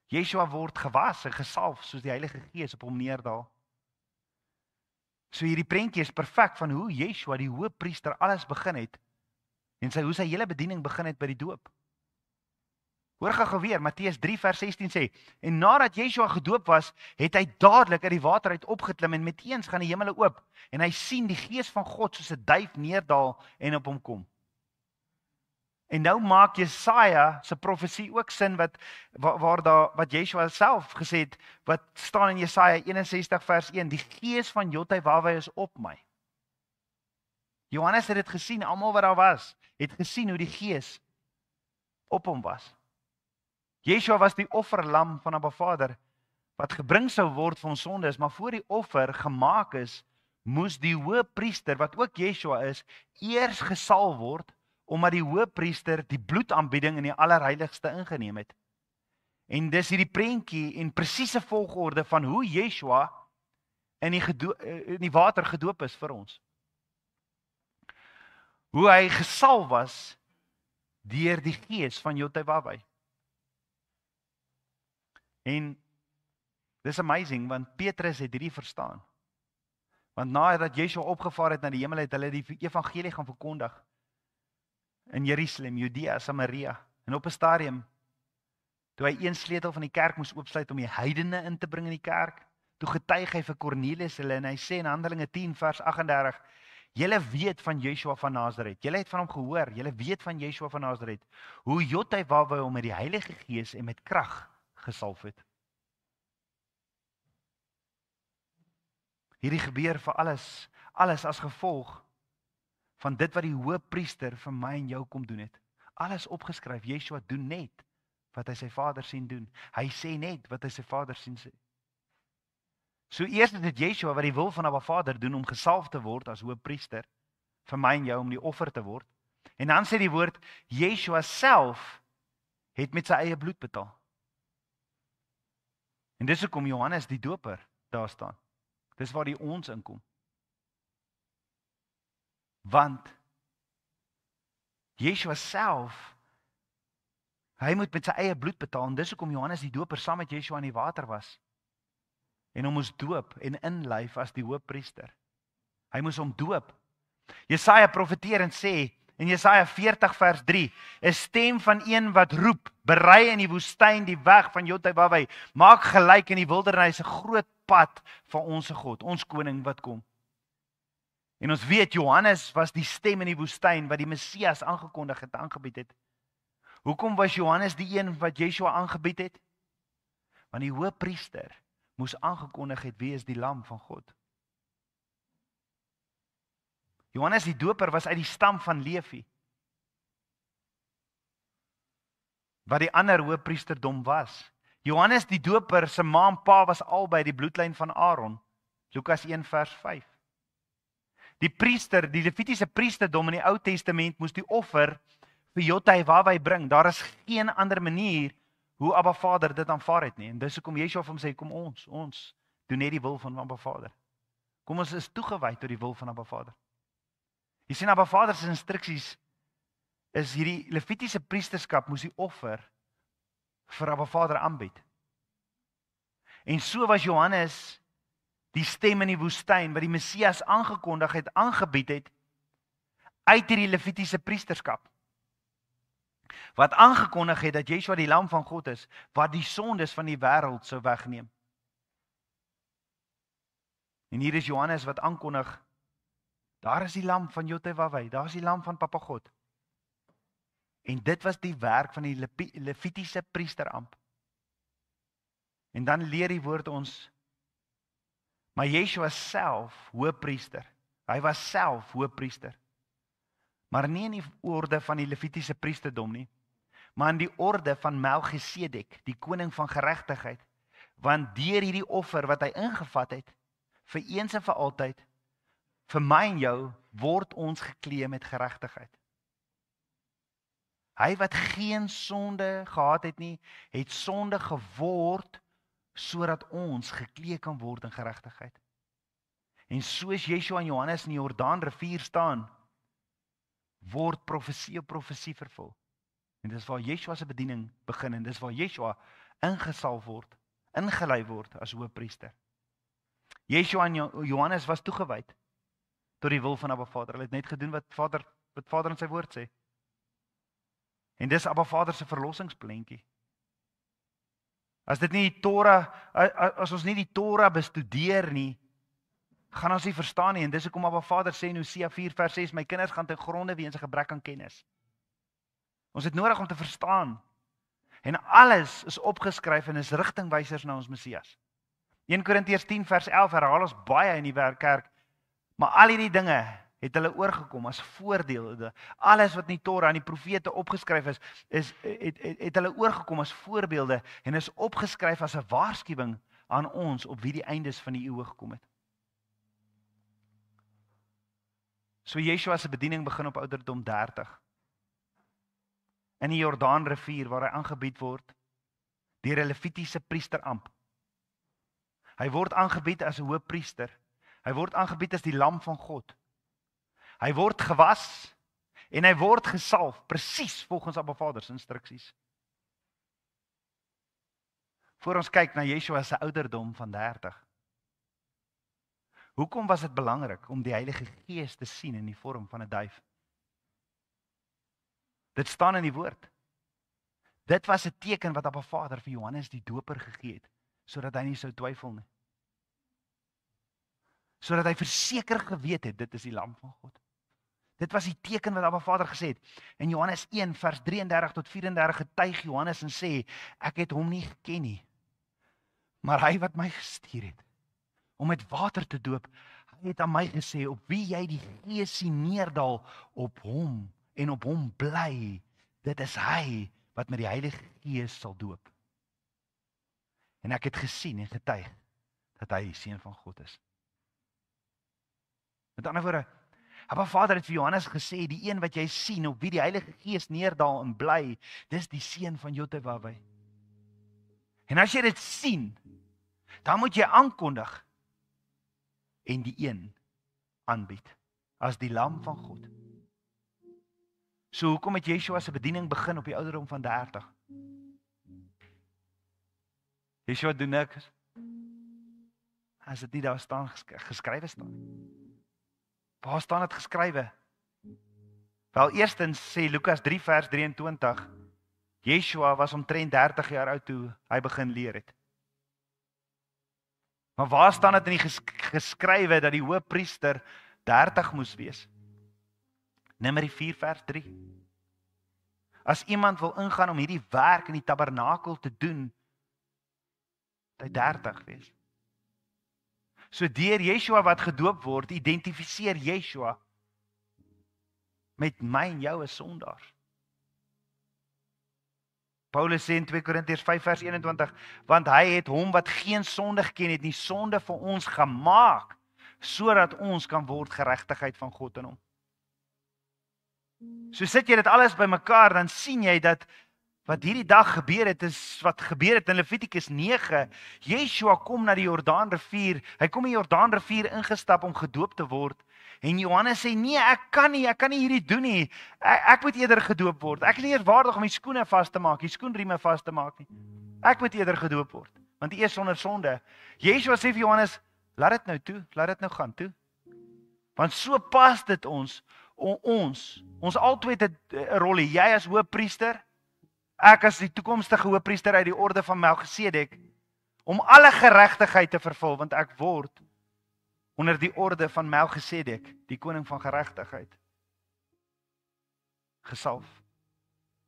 Yeshua word gewas en gesalf soos die Heilige Gees op hom neerdal. So hierdie prentjie is perfek van hoe Yeshua die hoëpriester alles begin het en hoe sy hele bediening begin het by die doop. Hoor gou weer, Matteus 3 vers 16 sê, en nadat Yeshua gedoop was, het hy dadelik uit die water uit opgeklim en meteens gaan die hemele oop en hy sien die Gees van God soos 'n duif neerdal en op hom kom. En nou maak Jesaja se profesie ook sin wat Yeshua self gesê het, wat staan in Jesaja 61 vers 1, die Gees van Jotawah is op my. Johannes het dit gesien, almal wat daar was, het gesien hoe die Gees op hom was. Yeshua was die offerlam van Abba Vader, wat gebring sou word vir ons sondes, maar voor die offer gemaak is, moes die hoëpriester, wat ook Yeshua is, eers gesalf word, omdat die hoëpriester die bloedaanbieding in die allerheiligste ingeneem het. En dis hierdie prentjie en presiese volgorde van hoe Yeshua in die water gedoop is vir ons. Hoe hy gesalf was deur die Gees van Jotawah. En dis amazing, want Petrus het hierdie verstaan. Want nadat Yeshua opgevaar het na die hemel, het hulle die evangelie gaan verkondig in Jerusalem, Judea, Samaria. En op 'n stadium, toe hy een sleutel van die kerk moes oopsluit om die heidene in te bring in die kerk, toe getuig hy vir Kornelius hulle en hy sê in Handelinge 10 vers 38, julle weet van Yeshua van Nasaret, julle het van hom gehoor, julle weet van Yeshua van Nasaret, hoe Jotawah hom met die Heilige Gees en met krag gesalf het. Hierdie gebeur vir alles as gevolg van dit wat die hoëpriester vir my en jou kom doen het. Alles opgeskryf, Yeshua doen net wat hy sy Vader sien doen. Hy sê net wat hy sy Vader sien sê. So eers is dit Yeshua wat die wil van Abba Vader doen om gesalf te word as hoëpriester, vir my en jou om die offer te word. En dan sê die woord, Yeshua self het met sy eie bloed betaal. En dis hoekom Johannes die doper daar staan. Dis waar die ons inkom. Want Yeshua self, hy moet met sy eie bloed betaal, en dis hoekom Johannes die doper saam met Yeshua in die water was. En hom moes doop en inlyf as die hoëpriester. Hy moes hom doop. Jesaja profeteer en sê, in Jesaja 40 vers 3, 'n stem van een wat roep, berei in die woestyn die weg van Jotawah, maak gelyk in die wildernis 'n groot pad van ons God, ons koning wat kom. En ons weet, Johannes was die stem in die woestyn wat die Messias aangekondig het, aangebied het. Hoekom was Johannes die een wat Yeshua aangebied het? Want die hoëpriester moes aangekondig het, wie is die lam van God. Johannes die doper was uit die stam van Levi, wat die ander hoëpriesterdom was. Johannes die doper se ma en pa was albei die bloedlyn van Aaron, Lukas 1 vers 5. Die priester, die Levitiese priesterdom in die Ou Testament moes die offer vir Jotawah bring. Daar is geen ander manier hoe Abba Vader dit aanvaar het nie. En dis hoekom Yeshua vir hom sê, kom ons doen net die wil van Abba Vader. Kom ons is toegewy tot die wil van Abba Vader. Jy sien, Abba Vader se instruksies is hierdie Levitiese priesterskap moes die offer vir Abba Vader aanbied. En so was Johannes die stem in die woestyn wat die Messias aangekondig het, aangebied het uit hierdie Levitiese priesterskap. Wat aangekondig het dat Yeshua die lam van God is, wat die sondes van die wêreld sou wegneem. En hier is Johannes wat aankondig, daar is die lam van Yotevawai, daar is die lam van Papa God. En dit was die werk van die Levitiese priesteramp. En dan leer die woord ons, maar Yeshua self hoëpriester. Hy was self hoëpriester. Maar nie in die orde van die Levitiese priesterdom nie, maar in die orde van Melchisedek, die koning van geregtigheid. Want deur hierdie offer wat hy ingevat het, vir eens en vir altyd, vir my en jou, word ons geklee met geregtigheid. Hy wat geen sonde gehad het nie, het sonde geword, sodat ons geklee kan word in geregtigheid. En soos Yeshua en Johannes in die Jordaanrivier staan, word profesie op profesie vervul. En dis waar Yeshua se bediening begin, en dis waar Yeshua ingesalf word, ingelei word as hoëpriester. Yeshua en Johannes was toegewy tot die wil van Abba Vader. Hulle het net gedoen wat Vader in sy woord sê. En dis Abba Vader se verlossingsplantjie. As dit nie die Torah, as ons nie die Torah bestudeer nie, gaan ons nie verstaan nie. En dis hoekom Abba Vader sê in Hosea 4 vers 6, my kinders gaan ten gronde weens 'n gebrek aan kennis. Ons het nodig om te verstaan. En alles is opgeskryf en is rigtingwysers na ons Messias. 1 Korintiërs 10 vers 11 herhaal ons baie in die kerk, maar al hierdie dinge het hulle oorgekom as voordele. Alles wat in die Torah en die profete opgeskryf het hulle oorgekom as voorbeelde en is opgeskryf as 'n waarskuwing aan ons op wie die eindes van die eeue gekom het. So Yeshua se bediening begin op ouderdom 30. In die Jordaanrivier waar hy aangebied word deur 'n Levitiese priesteramp. Hy word aangebied as 'n hoëpriester. Hy word aangebied as die lam van God. Hy word gewas en hy word gesalf presies volgens Abba Vader se instruksies. Voor ons kyk na Yeshua se ouderdom van 30. Hoekom was dit belangrik om die Heilige Gees te sien in die vorm van 'n duif? Dit staan in die woord. Dit was 'n teken wat Abba Vader vir Johannes die Doper gegee het, sodat hy nie sou twyfel nie. Sodat hy verseker geweet het, dit is die lam van God. Dit was die teken wat Abba Vader gesê het. In Johannes 1 vers 33 tot 34 getuig Johannes en sê, ek het hom nie geken nie, maar hy wat my gestuur het, om met water te doop, hy het aan my gesê, op wie jy die Gees sien neerdal, op hom en op hom bly, dit is hy wat met die Heilige Gees sal doop. En ek het gesien en getuig dat hy die Seun van God is. Met ander woorde, Abba Vader het vir Johannes gesê, die een wat jy sien, op wie die Heilige Gees neerdal en bly, dis die Seun van Yotevawai. En as jy dit sien, dan moet jy aankondig en die een aanbied as die lam van God. So hoekom het Yeshua se bediening begin op die ouderdom van 30? Yeshua doen niks as dit nie daar staan geskrywe staan. Waar staan dit geskrywe? Wel, eerstens sê Lukas 3 vers 23, Yeshua was omtrent 30 jaar oud toe hy begin leer het. Maar waar staan dit in die geskrywe dat die hoëpriester 30 moes wees? Numeri 4 vers 3. As iemand wil ingaan om hierdie werk in die tabernakel te doen, moet hy 30 wees. So deur Yeshua wat gedoop word, identifiseer Yeshua met my en jou as sondaars. Paulus sê in 2 Korintiërs 5 vers 21, want hy het hom wat geen sonde geken het nie, sonde vir ons gemaak, sodat ons kan word geregtigheid van God in hom. So sit jy dit alles bymekaar, dan sien jy dat wat hierdie dag gebeur het, is wat gebeur het in Levitikus 9. Yeshua kom na die Jordaanrivier. Hy kom in die Jordaanrivier ingestap om gedoop te word. En Johannes sê, nee, ek kan nie hierdie doen nie. Ek moet eerder gedoop word. Ek is nie eers waardig om die skoene vas te maak, die skoenrieme vas te maak nie. Ek moet eerder gedoop word, want hy is sonder sonde. Yeshua sê vir Johannes, laat dit nou toe, laat dit nou gaan toe. Want so pas dit ons albei het 'n rol, jy as hoëpriester, ek as die toekomstige hoëpriester uit die orde van Melchisedek, om alle geregtigheid te vervul, want ek word onder die orde van Melchisedek, die koning van geregtigheid, gesalf,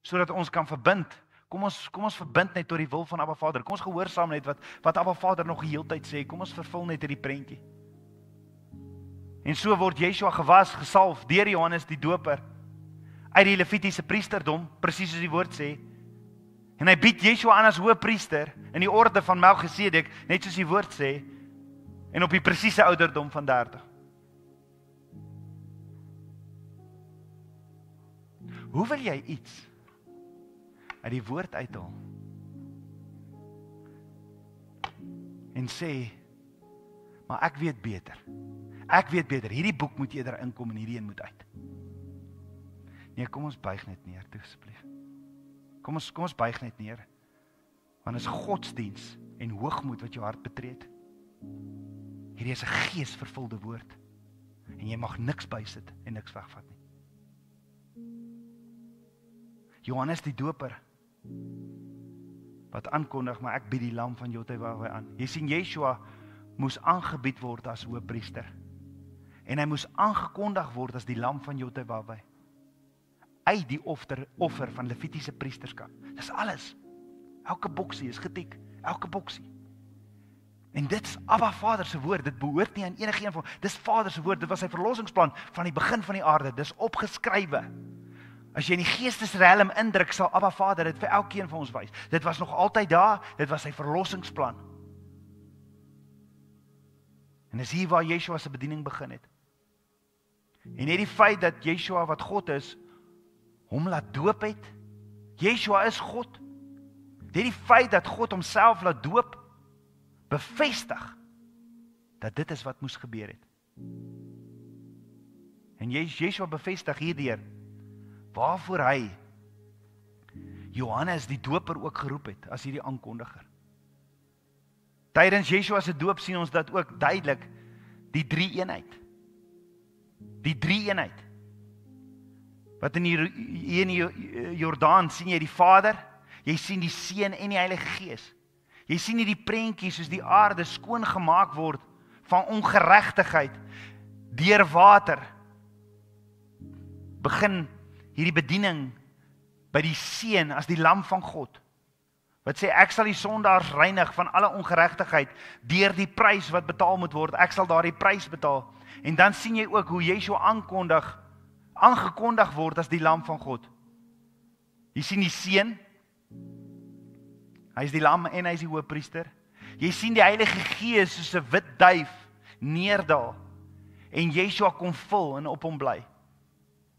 sodat ons kan verbind. Kom ons verbind net tot die wil van Abba Vader. Kom ons gehoorsaam net wat Abba Vader nog die hele tyd sê. Kom ons vervul net hierdie prentjie. En so word Yeshua gewas, gesalf deur Johannes die Doper uit die Levitiese priesterdom, presies soos die woord sê. En hy bied Yeshua aan as hoëpriester in die orde van Melchisedek, net soos die woord sê, en op die presiese ouderdom van 30. Hoe wil jy iets uit die woord uithaal en sê, maar ek weet beter. Ek weet beter, hierdie boek moet eerder inkom en hierdie een moet uit. Nee, kom ons buig net neer, toe asseblief. Kom ons buig net neer. Want is godsdiens en hoogmoed wat jou hart betreed. Hierdie is 'n geesvervulde woord. En jy mag niks bysit en niks wegvat nie. Johannes die Doper wat aankondig, maar ek bied die lam van Jotawah aan. Jy sien, Yeshua moes aangebied word as hoëpriester. En hy moes aangekondig word as die lam van Jotawah. Uit die offer van Levitiese priesterskap. Dis alles. Elke boksie is getik, elke boksie. En dit is Abba Vader se woord, dit behoort nie aan enige een van, dis Vader se woord, dit was sy verlossingsplan van die begin van die aarde, dis opgeskrywe. As jy in die geestesrelm indruk, sal Abba Vader dit vir elkeen van ons wys. Dit was nog altyd daar, dit was sy verlossingsplan. En dis hier waar Yeshua se bediening begin het. En net die feit dat Yeshua wat God is, hom laat doop het. Yeshua is God. Net die feit dat God homself laat doop, bevestig dat dit is wat moes gebeur het. En Yeshua bevestig hierdeur waarvoor hy Johannes die Doper ook geroep het as hierdie aankondiger. Tydens Yeshua se doop sien ons dat ook duidelik die drie-eenheid. Die drie-eenheid. Wat in die Jordaan sien jy die Vader, jy sien die Seun en die Heilige Gees. Jy sien nie die prentjies soos die aarde skoon gemaak word van ongeregtigheid deur water. Begin hierdie bediening by die Seun as die lam van God. Wat sê ek sal die sondaars reinig van alle ongeregtigheid deur die prys wat betaal moet word. Ek sal daardie prys betaal. En dan sien jy ook hoe Yeshua aangekondig word as die lam van God. Jy sien die Seun, hy is die lam en hy is die hoëpriester. Jy sien die Heilige Gees soos 'n wit duif neerdaal en Yeshua kom vul en op hom bly.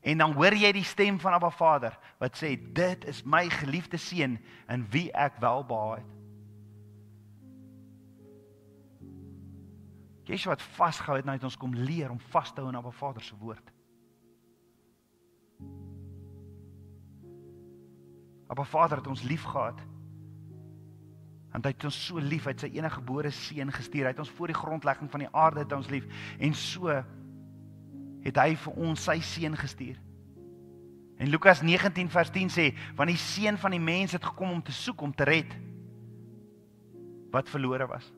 En dan hoor jy die stem van Abba Vader wat sê, dit is my geliefde seun in wie ek welbehaag het. Yeshua het vasgehou het nou het ons kom leer om vas te hou aan Abba Vader se woord. Abba Vader het ons lief gehad. Want hy het ons so lief, hy het sy enige gebore seun gestuur, hy het ons voor die grondlegging van die aarde het ons lief, en so het hy vir ons sy seun gestuur. En Lukas 19 vers 10 sê, want die seun van die mens het gekom om te soek, om te red, wat verlore was.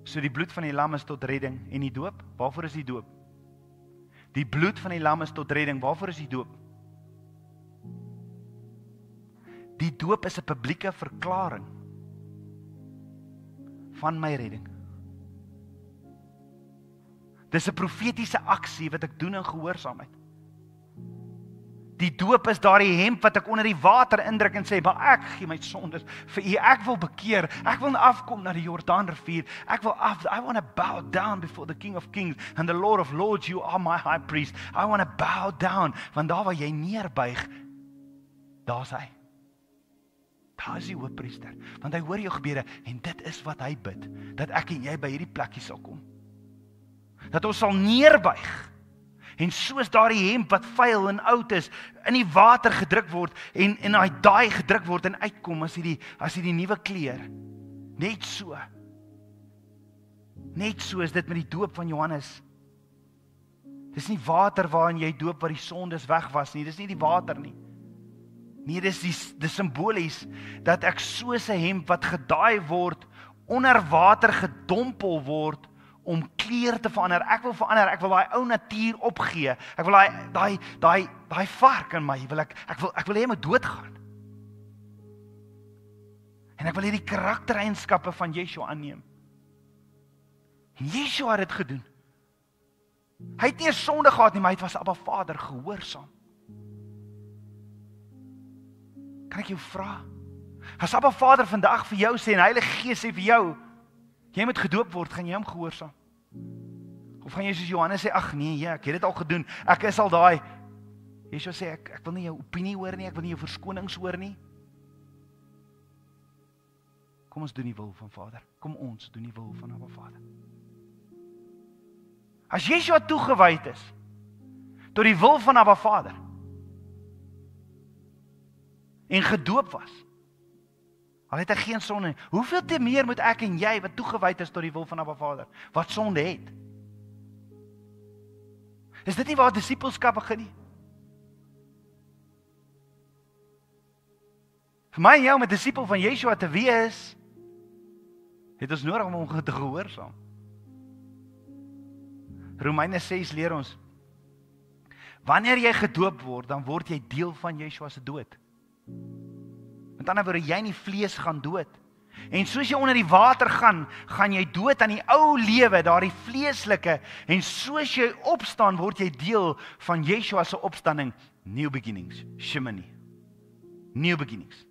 So die bloed van die lam is tot redding, en die doop, waarvoor is die doop? Die bloed van die lam is tot redding, waarvoor is die doop? Die doop is 'n publieke verklaring van my redding. Dis 'n profetiese aksie wat ek doen in gehoorsaamheid. Die doop is daardie hemp wat ek onder die water indruk en sê, maar ek gee my sondes vir u, ek wil bekeer, ek wil afkom na die Jordaanrivier, I want to bow down before the King of Kings and the Lord of Lords, you are my high priest, I want to bow down, want daar waar jy neerbuig, Daar's hy. Daar is die hoëpriester, want hy hoor jou gebede, en dit is wat hy bid, dat ek en jy by hierdie plekkie sal kom. Dat ons sal neerbuig, en soos daardie hemp wat vuil en oud is, in die water gedruk word, en daai gedruk word en uitkom as die nuwe kleer. Net so is dit met die doop van Johannes. Dis nie water waarin jy doop wat die sondes weg was nie, dis nie die water nie. Nee, dis simbolies, dat ek soos 'n hemp wat gedaai word, onder water gedompel word, om kleur te verander. Ek wil verander, ek wil daai ou natuur opgee. Ek wil daai vark in my, ek wil hê hy moet doodgaan. En ek wil hierdie karaktereienskappe van Yeshua aanneem. En Yeshua het dit gedoen. Hy het nie 'n sonde gehad nie, maar hy was Abba Vader gehoorsaam. Kan ek jou vra? As Abba Vader vandag vir jou sê, en Heilige Gees sê vir jou, jy moet gedoop word, gaan jy hom gehoorsaam? Of gaan jy soos Johannes sê, ag nee, ja, ek het dit al gedoen, ek is al daai. Yeshua sê, ek wil nie jou opinie hoor nie, ek wil nie jou verskonings hoor nie. Kom ons doen die wil van Vader. Kom ons doen die wil van Abba Vader. As Yeshua toegewyd is tot die wil van Abba Vader en gedoop was, al het hy geen sonde nie, hoeveel te meer moet ek en jy wat toegewyd is tot die wil van Abba Vader, wat sonde het? Is dit nie waar disipelskap begin nie? Vir my en jou om 'n disipel van Yeshua te wees, het ons nodig om hom te gehoorsaam. Romeine 6 leer ons, wanneer jy gedoop word, dan word jy deel van Yeshua se dood. Met ander woorde, jy in die vlees gaan dood. En soos jy onder die water gaan jy dood aan die ou lewe, daardie vleeslike, en soos jy opstaan, word jy deel van Yeshua se opstanding, new beginnings, Shemini, new beginnings.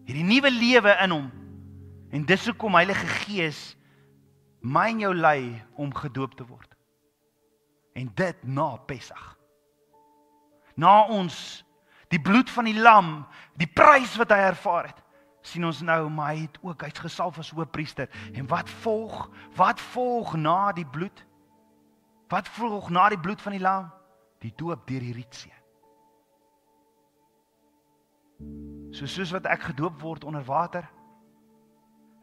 Hierdie nuwe lewe in hom, en dis hoekom Heilige Gees my en jou lei om gedoop te word. En dit na Pesach. Na ons die bloed van die lam, die prys wat hy ervaar het, sien ons nou, maar hy het gesalf as hoëpriester. En wat volg na die bloed? Wat volg na die bloed van die lam? Die doop deur die Rietsee. Soos wat ek gedoop word onder water,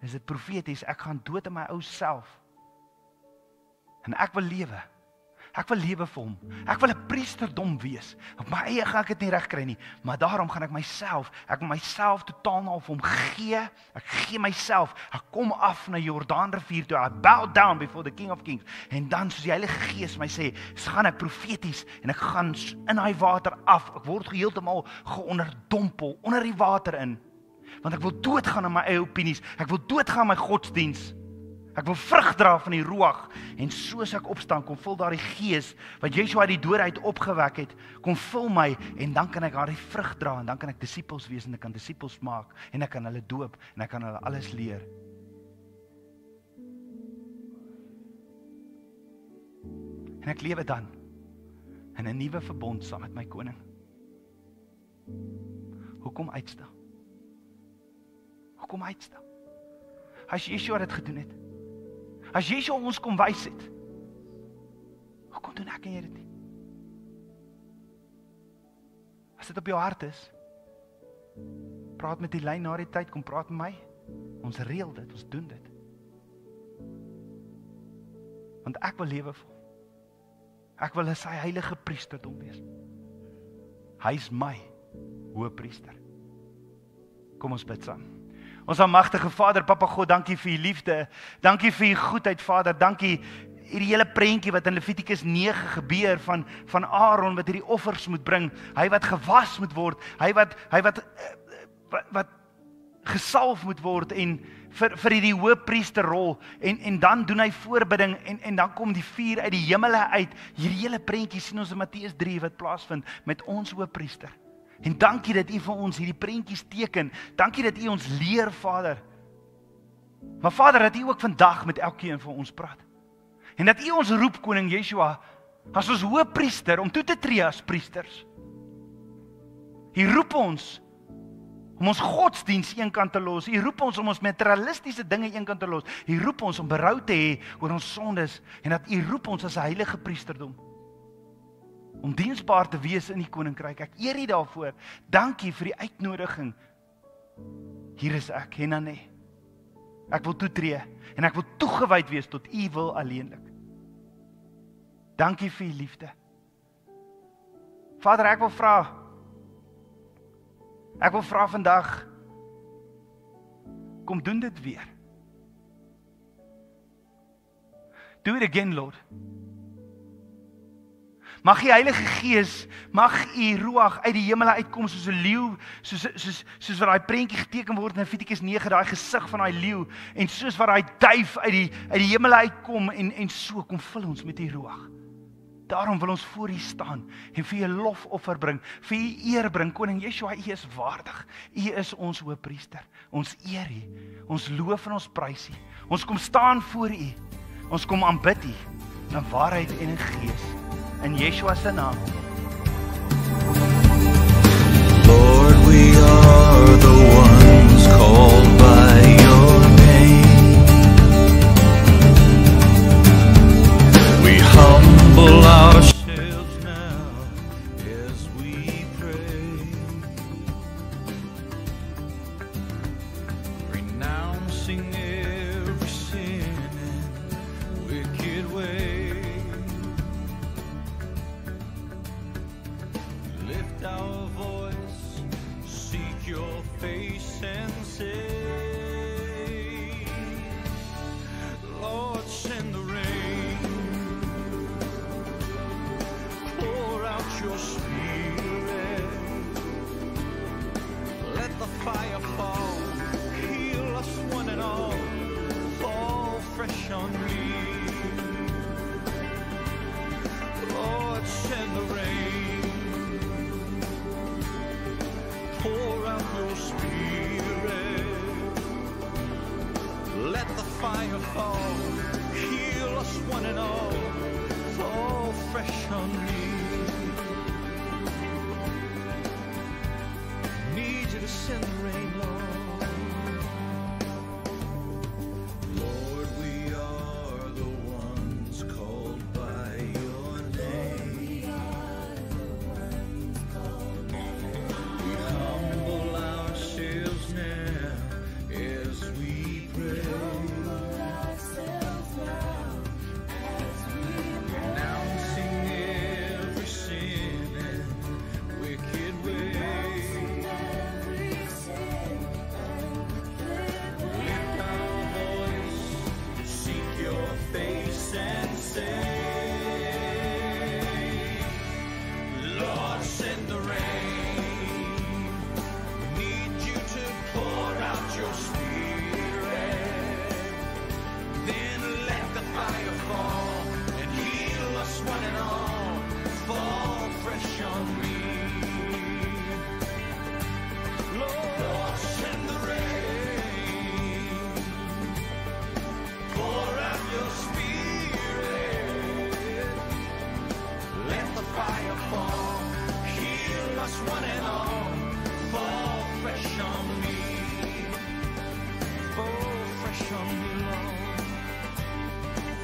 is dit profeties, ek gaan dood in my ou self. En ek wil lewe. Ek wil lewe vir hom. Ek wil 'n priesterdom wees. Op my eie gaan ek dit nie reg kry nie, maar daarom gaan ek wil myself totaal na hom gee. Ek gee myself. Ek kom af na Jordaanrivier toe. I bow down before the King of Kings. En dan soos die Heilige Gees my sê, gaan ek profeties en ek gaan in daai water af. Ek word heeltemal geonderdompel onder die water in. Want ek wil doodgaan aan my eie opinies. Ek wil doodgaan aan my godsdiens. Ek wil vrug dra van die Ruach. En soos ek opstaan, kom vul daardie Gees wat Yeshua uit die dood uit opgewek het, kom vul my, en dan kan ek daardie vrug dra, en dan kan ek disippels wees, en ek kan disippels maak, en ek kan hulle doop, en ek kan hulle alles leer. En ek lewe dan in 'n nuwe verbond saam met my koning. Hoekom uitstel? Hoekom uitstel? As Yeshua dit gedoen het, as Yeshua ons kom wys het, hoekom doen ek en jy dit nie? As dit op jou hart is, praat met die lyn na die tyd, kom praat met my. Ons reël dit, ons doen dit. Want ek wil lewe vir hom. Ek wil sy heilige priesterdom wees. Hy is my hoëpriester. Kom ons bid saam. Ons almagtige Vader, Papa God, dankie vir u liefde. Dankie vir u goedheid, Vader. Dankie hierdie hele prentjie wat in Levitikus 9 gebeur van Aaron wat hierdie offers moet bring. Hy wat gewas moet word, hy wat gesalf moet word en vir hierdie hoëpriesterrol en dan doen hy voorbidding en dan kom die vuur uit die hemele uit. Hierdie hele prentjie sien ons in Matteus 3 wat plaasvind met ons hoëpriester. En dankie dat u vir ons hierdie prentjies teken. Dankie dat u ons leer, Vader. Maar Vader, dat u ook vandag met elkeen van ons praat. En dat u ons roep, Koning Yeshua, as ons hoëpriester om toe te tree as priesters. U roep ons om ons godsdiens eenkant te los. U roep ons om ons materialistiese dinge eenkant te los. U roep ons om berou te hê oor ons sondes en dat u roep ons as 'n heilige priesterdom om diensbaar te wees in die koninkryk. Ek eer u daarvoor. Dankie vir die uitnodiging. Hier is ek, Henane. Ek wil toetree en ek wil toegewyd wees tot u wil alleenlik. Dankie vir u liefde. Vader, ek wil vra vandag, kom doen dit weer. Do it again, Lord. Mag die Heilige Gees, mag u Ruach uit die hemele uitkom soos 'n leeu, soos wat daai prentjie geteken word in Levitikus 9, daai gesig van daai leeu, en soos wat daai duif uit die hemele uitkom, en so kom vul ons met die Ruach. Daarom wil ons voor u staan en vir u lofoffer bring, vir u eer bring. Koning Yeshua, u is waardig. U is ons hoëpriester. Ons eer u, ons loof en ons prys u. Ons kom staan voor u. Ons kom aanbid u in waarheid en in gees. In Yeshua se naam. Lord, we are the ones called by your name. We humble ourselves now as we pray, renouncing every sin and wicked way. Lift our voice, seek your face and say, Lord, send the rain, pour out your spirit, let the fire fall, heal us one and all, fall fresh on me. Lord, send the rain, pour out your spirit, let the fire fall, heal us one and all, fall fresh on me. Need you to send the rain, Lord. Lord, we are the ones called by your name. We humble ourselves now as we pray, renouncing every sin and wicked way. Lift our voice, seek your face and say, Lord, send the rain. We need you to pour out your spirit. Then let the fire fall and heal us one and all. Fall fresh on me. Lord, send the rain. Pour out your spirit. Let the fire fall. Heal us one and all. Fall fresh on me. Fall fresh on me, Lord.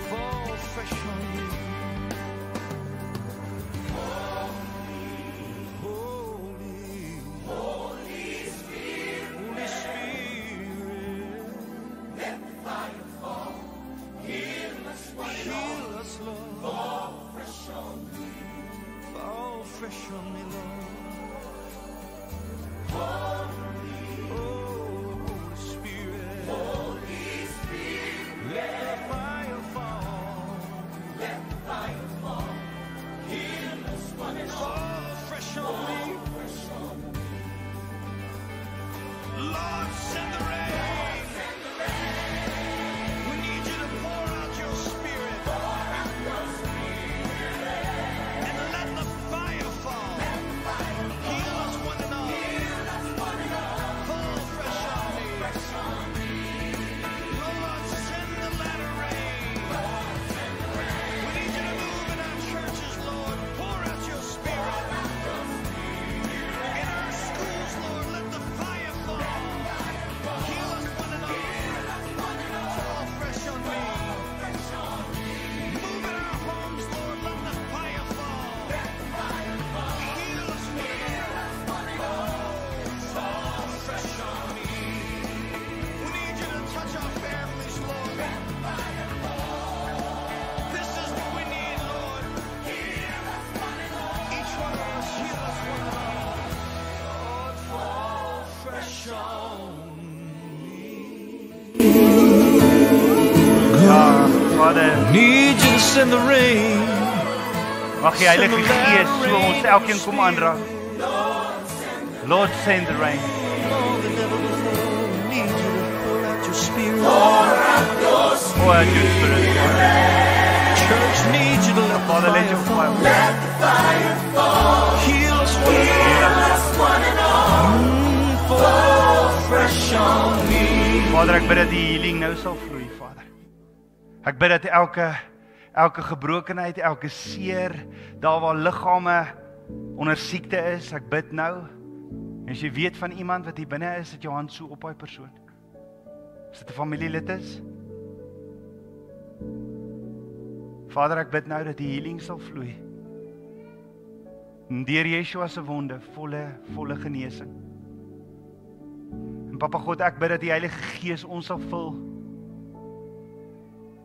Fall fresh on me. Holy Spirit, let the fire fall. Heal us one and all. Heal us, Lord. Fall fresh on me. Fall fresh on me, Lord. Holy Spirit, let the fire fall. Let the fire fall. Heal us one and all. Fall fresh on me. Lord, send the rain. We need you to pour out your spirit. And let the fire fall. Vader, Need you to send the rain. mag die Heilige Gees so ons elkeen kom aanraak. Lord, send the rain. More than ever before, we need you to pour out your spirit. Pour out your Spirit. Church needs you to let the Father, let your fire fire fall. Heal us one and all. Fall fresh on me. Vader, ek bid dat die healing nou sal vloei, Vader. Ek bid dat elke gebrokenheid, elke seer, daar waar liggame onder siekte is, ek bid nou, as jy weet van iemand wat hier binne is, dat jou hand so op daai persoon. As dit 'n familielid is. Vader, ek bid nou dat die healing sal vloei. En deur Yeshua se wonde, volle genesing. En Papa God, ek bid dat die Heilige Gees ons sal vul.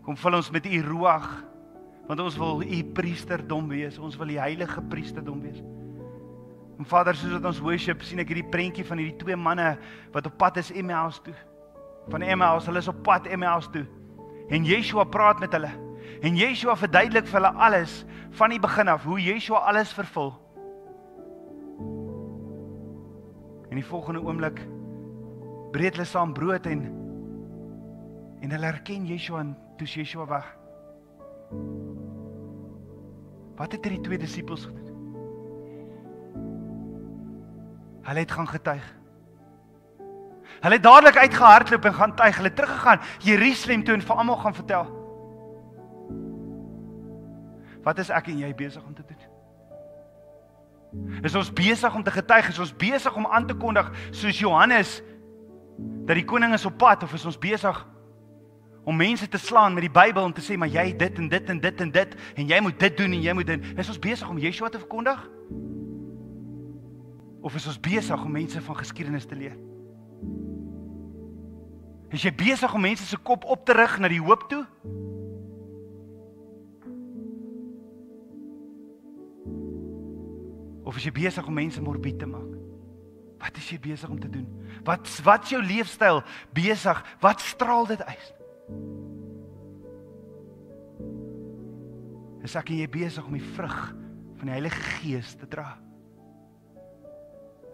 Kom vul ons met u ruach, want ons wil u priesterdom wees, ons wil die heilige priesterdom wees. En Vader, soos wat ons worship, sien ek hierdie prentjie van hierdie twee manne wat op pad is Emmaus toe. Van Emmaus, hulle is op pad Emmaus toe. En Yeshua praat met hulle. En Yeshua verduidelik vir hulle alles van die begin af, hoe Yeshua alles vervul. En die volgende oomblik breek hulle saam brood en hulle herken Yeshua en toe is Yeshua weg. Wat het die twee disippels gedoen? Hulle het gaan getuig. Hulle het dadelik uitgehardloop en gaan tuig. Hulle het teruggegaan Jerusalem toe en vir almal gaan vertel. Wat is ek en jy besig om te doen? Is ons besig om te getuig? Is ons besig om aan te kondig soos Johannes dat die koning is op pad, of is ons besig om mense te slaan met die Bybel om te sê, maar jy dit en dit en dit en dit en jy moet dit doen en jy moet dit. Is ons besig om Yeshua te verkondig? Of is ons besig om mense van geskiedenis te leer? Is jy besig om mense se kop op te rig na die hoop toe? Of is jy besig om mense morbied te maak? Wat is jy besig om te doen? Wat is jou leefstyl besig? Wat straal dit uit? Is ek en jy besig om die vrug van die Heilige Gees te dra?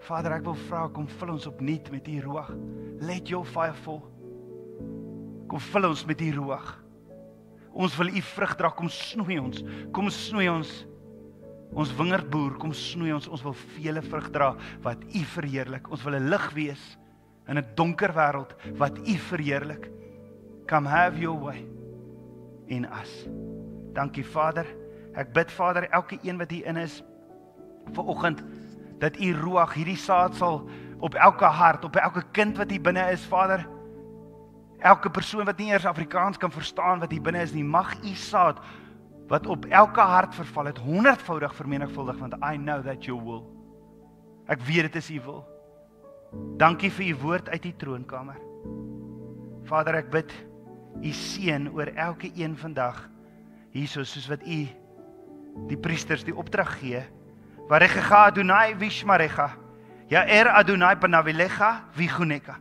Vader, ek wil vra, kom vul ons opnuut met die ruach. Let your fire fall. Kom vul ons met die ruach. Ons wil u vrug dra, kom snoei ons. Kom snoei ons. Ons wingerdboer, kom snoei ons. Ons wil vele vrug dra wat u verheerlik. Ons wil 'n lig wees in 'n donker wêreld wat u verheerlik. Come have your way in us. Dankie Vader. Ek bid Vader, elke een wat hier in is vanoggend, dat u ruach hierdie saad sal op elke hart, op elke kind wat hier binne is, Vader. Elke persoon wat nie eers Afrikaans kan verstaan wat hier binne is nie, mag u saad wat op elke hart verval het, 100voudig vermenigvuldig, want I know that you will. Ek weet dit is u wil. Dankie vir u woord uit die troonkamer. Vader, ek bid u seën oor elke een vandag, hierso soos wat u die priesters die opdrag gee. Varecha Adonai vishmarecha, Yair Adonai panavilecha vichuneka,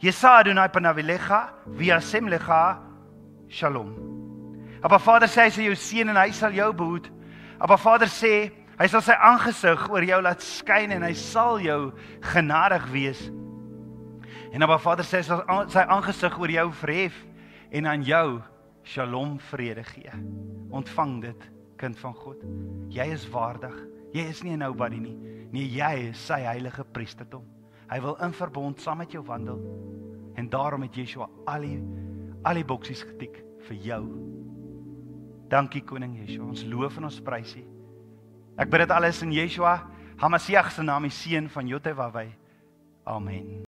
Yesa Adonai panavilecha viasem lecha shalom. Aber Vader sê, hy sal jou seën en hy sal jou behoed. Aber Vader sê, hy sal sy aangesig oor jou laat skyn en hy sal jou genadig wees. En aber Vader sê, hy sal sy aangesig oor jou verhef en aan jou shalom vrede gee. Ontvang dit, kind van God. Jy is waardig. Jy is nie 'n nobody nie. Nee, jy is sy heilige priesterdom. Hy wil in verbond saam met jou wandel. En daarom het Yeshua al die boksies getik vir jou. Dankie koning Yeshua, ons loof en ons prys U. Ek bid dit alles in Yeshua HaMashiach se naam, die seun van Jotewawei. Amen.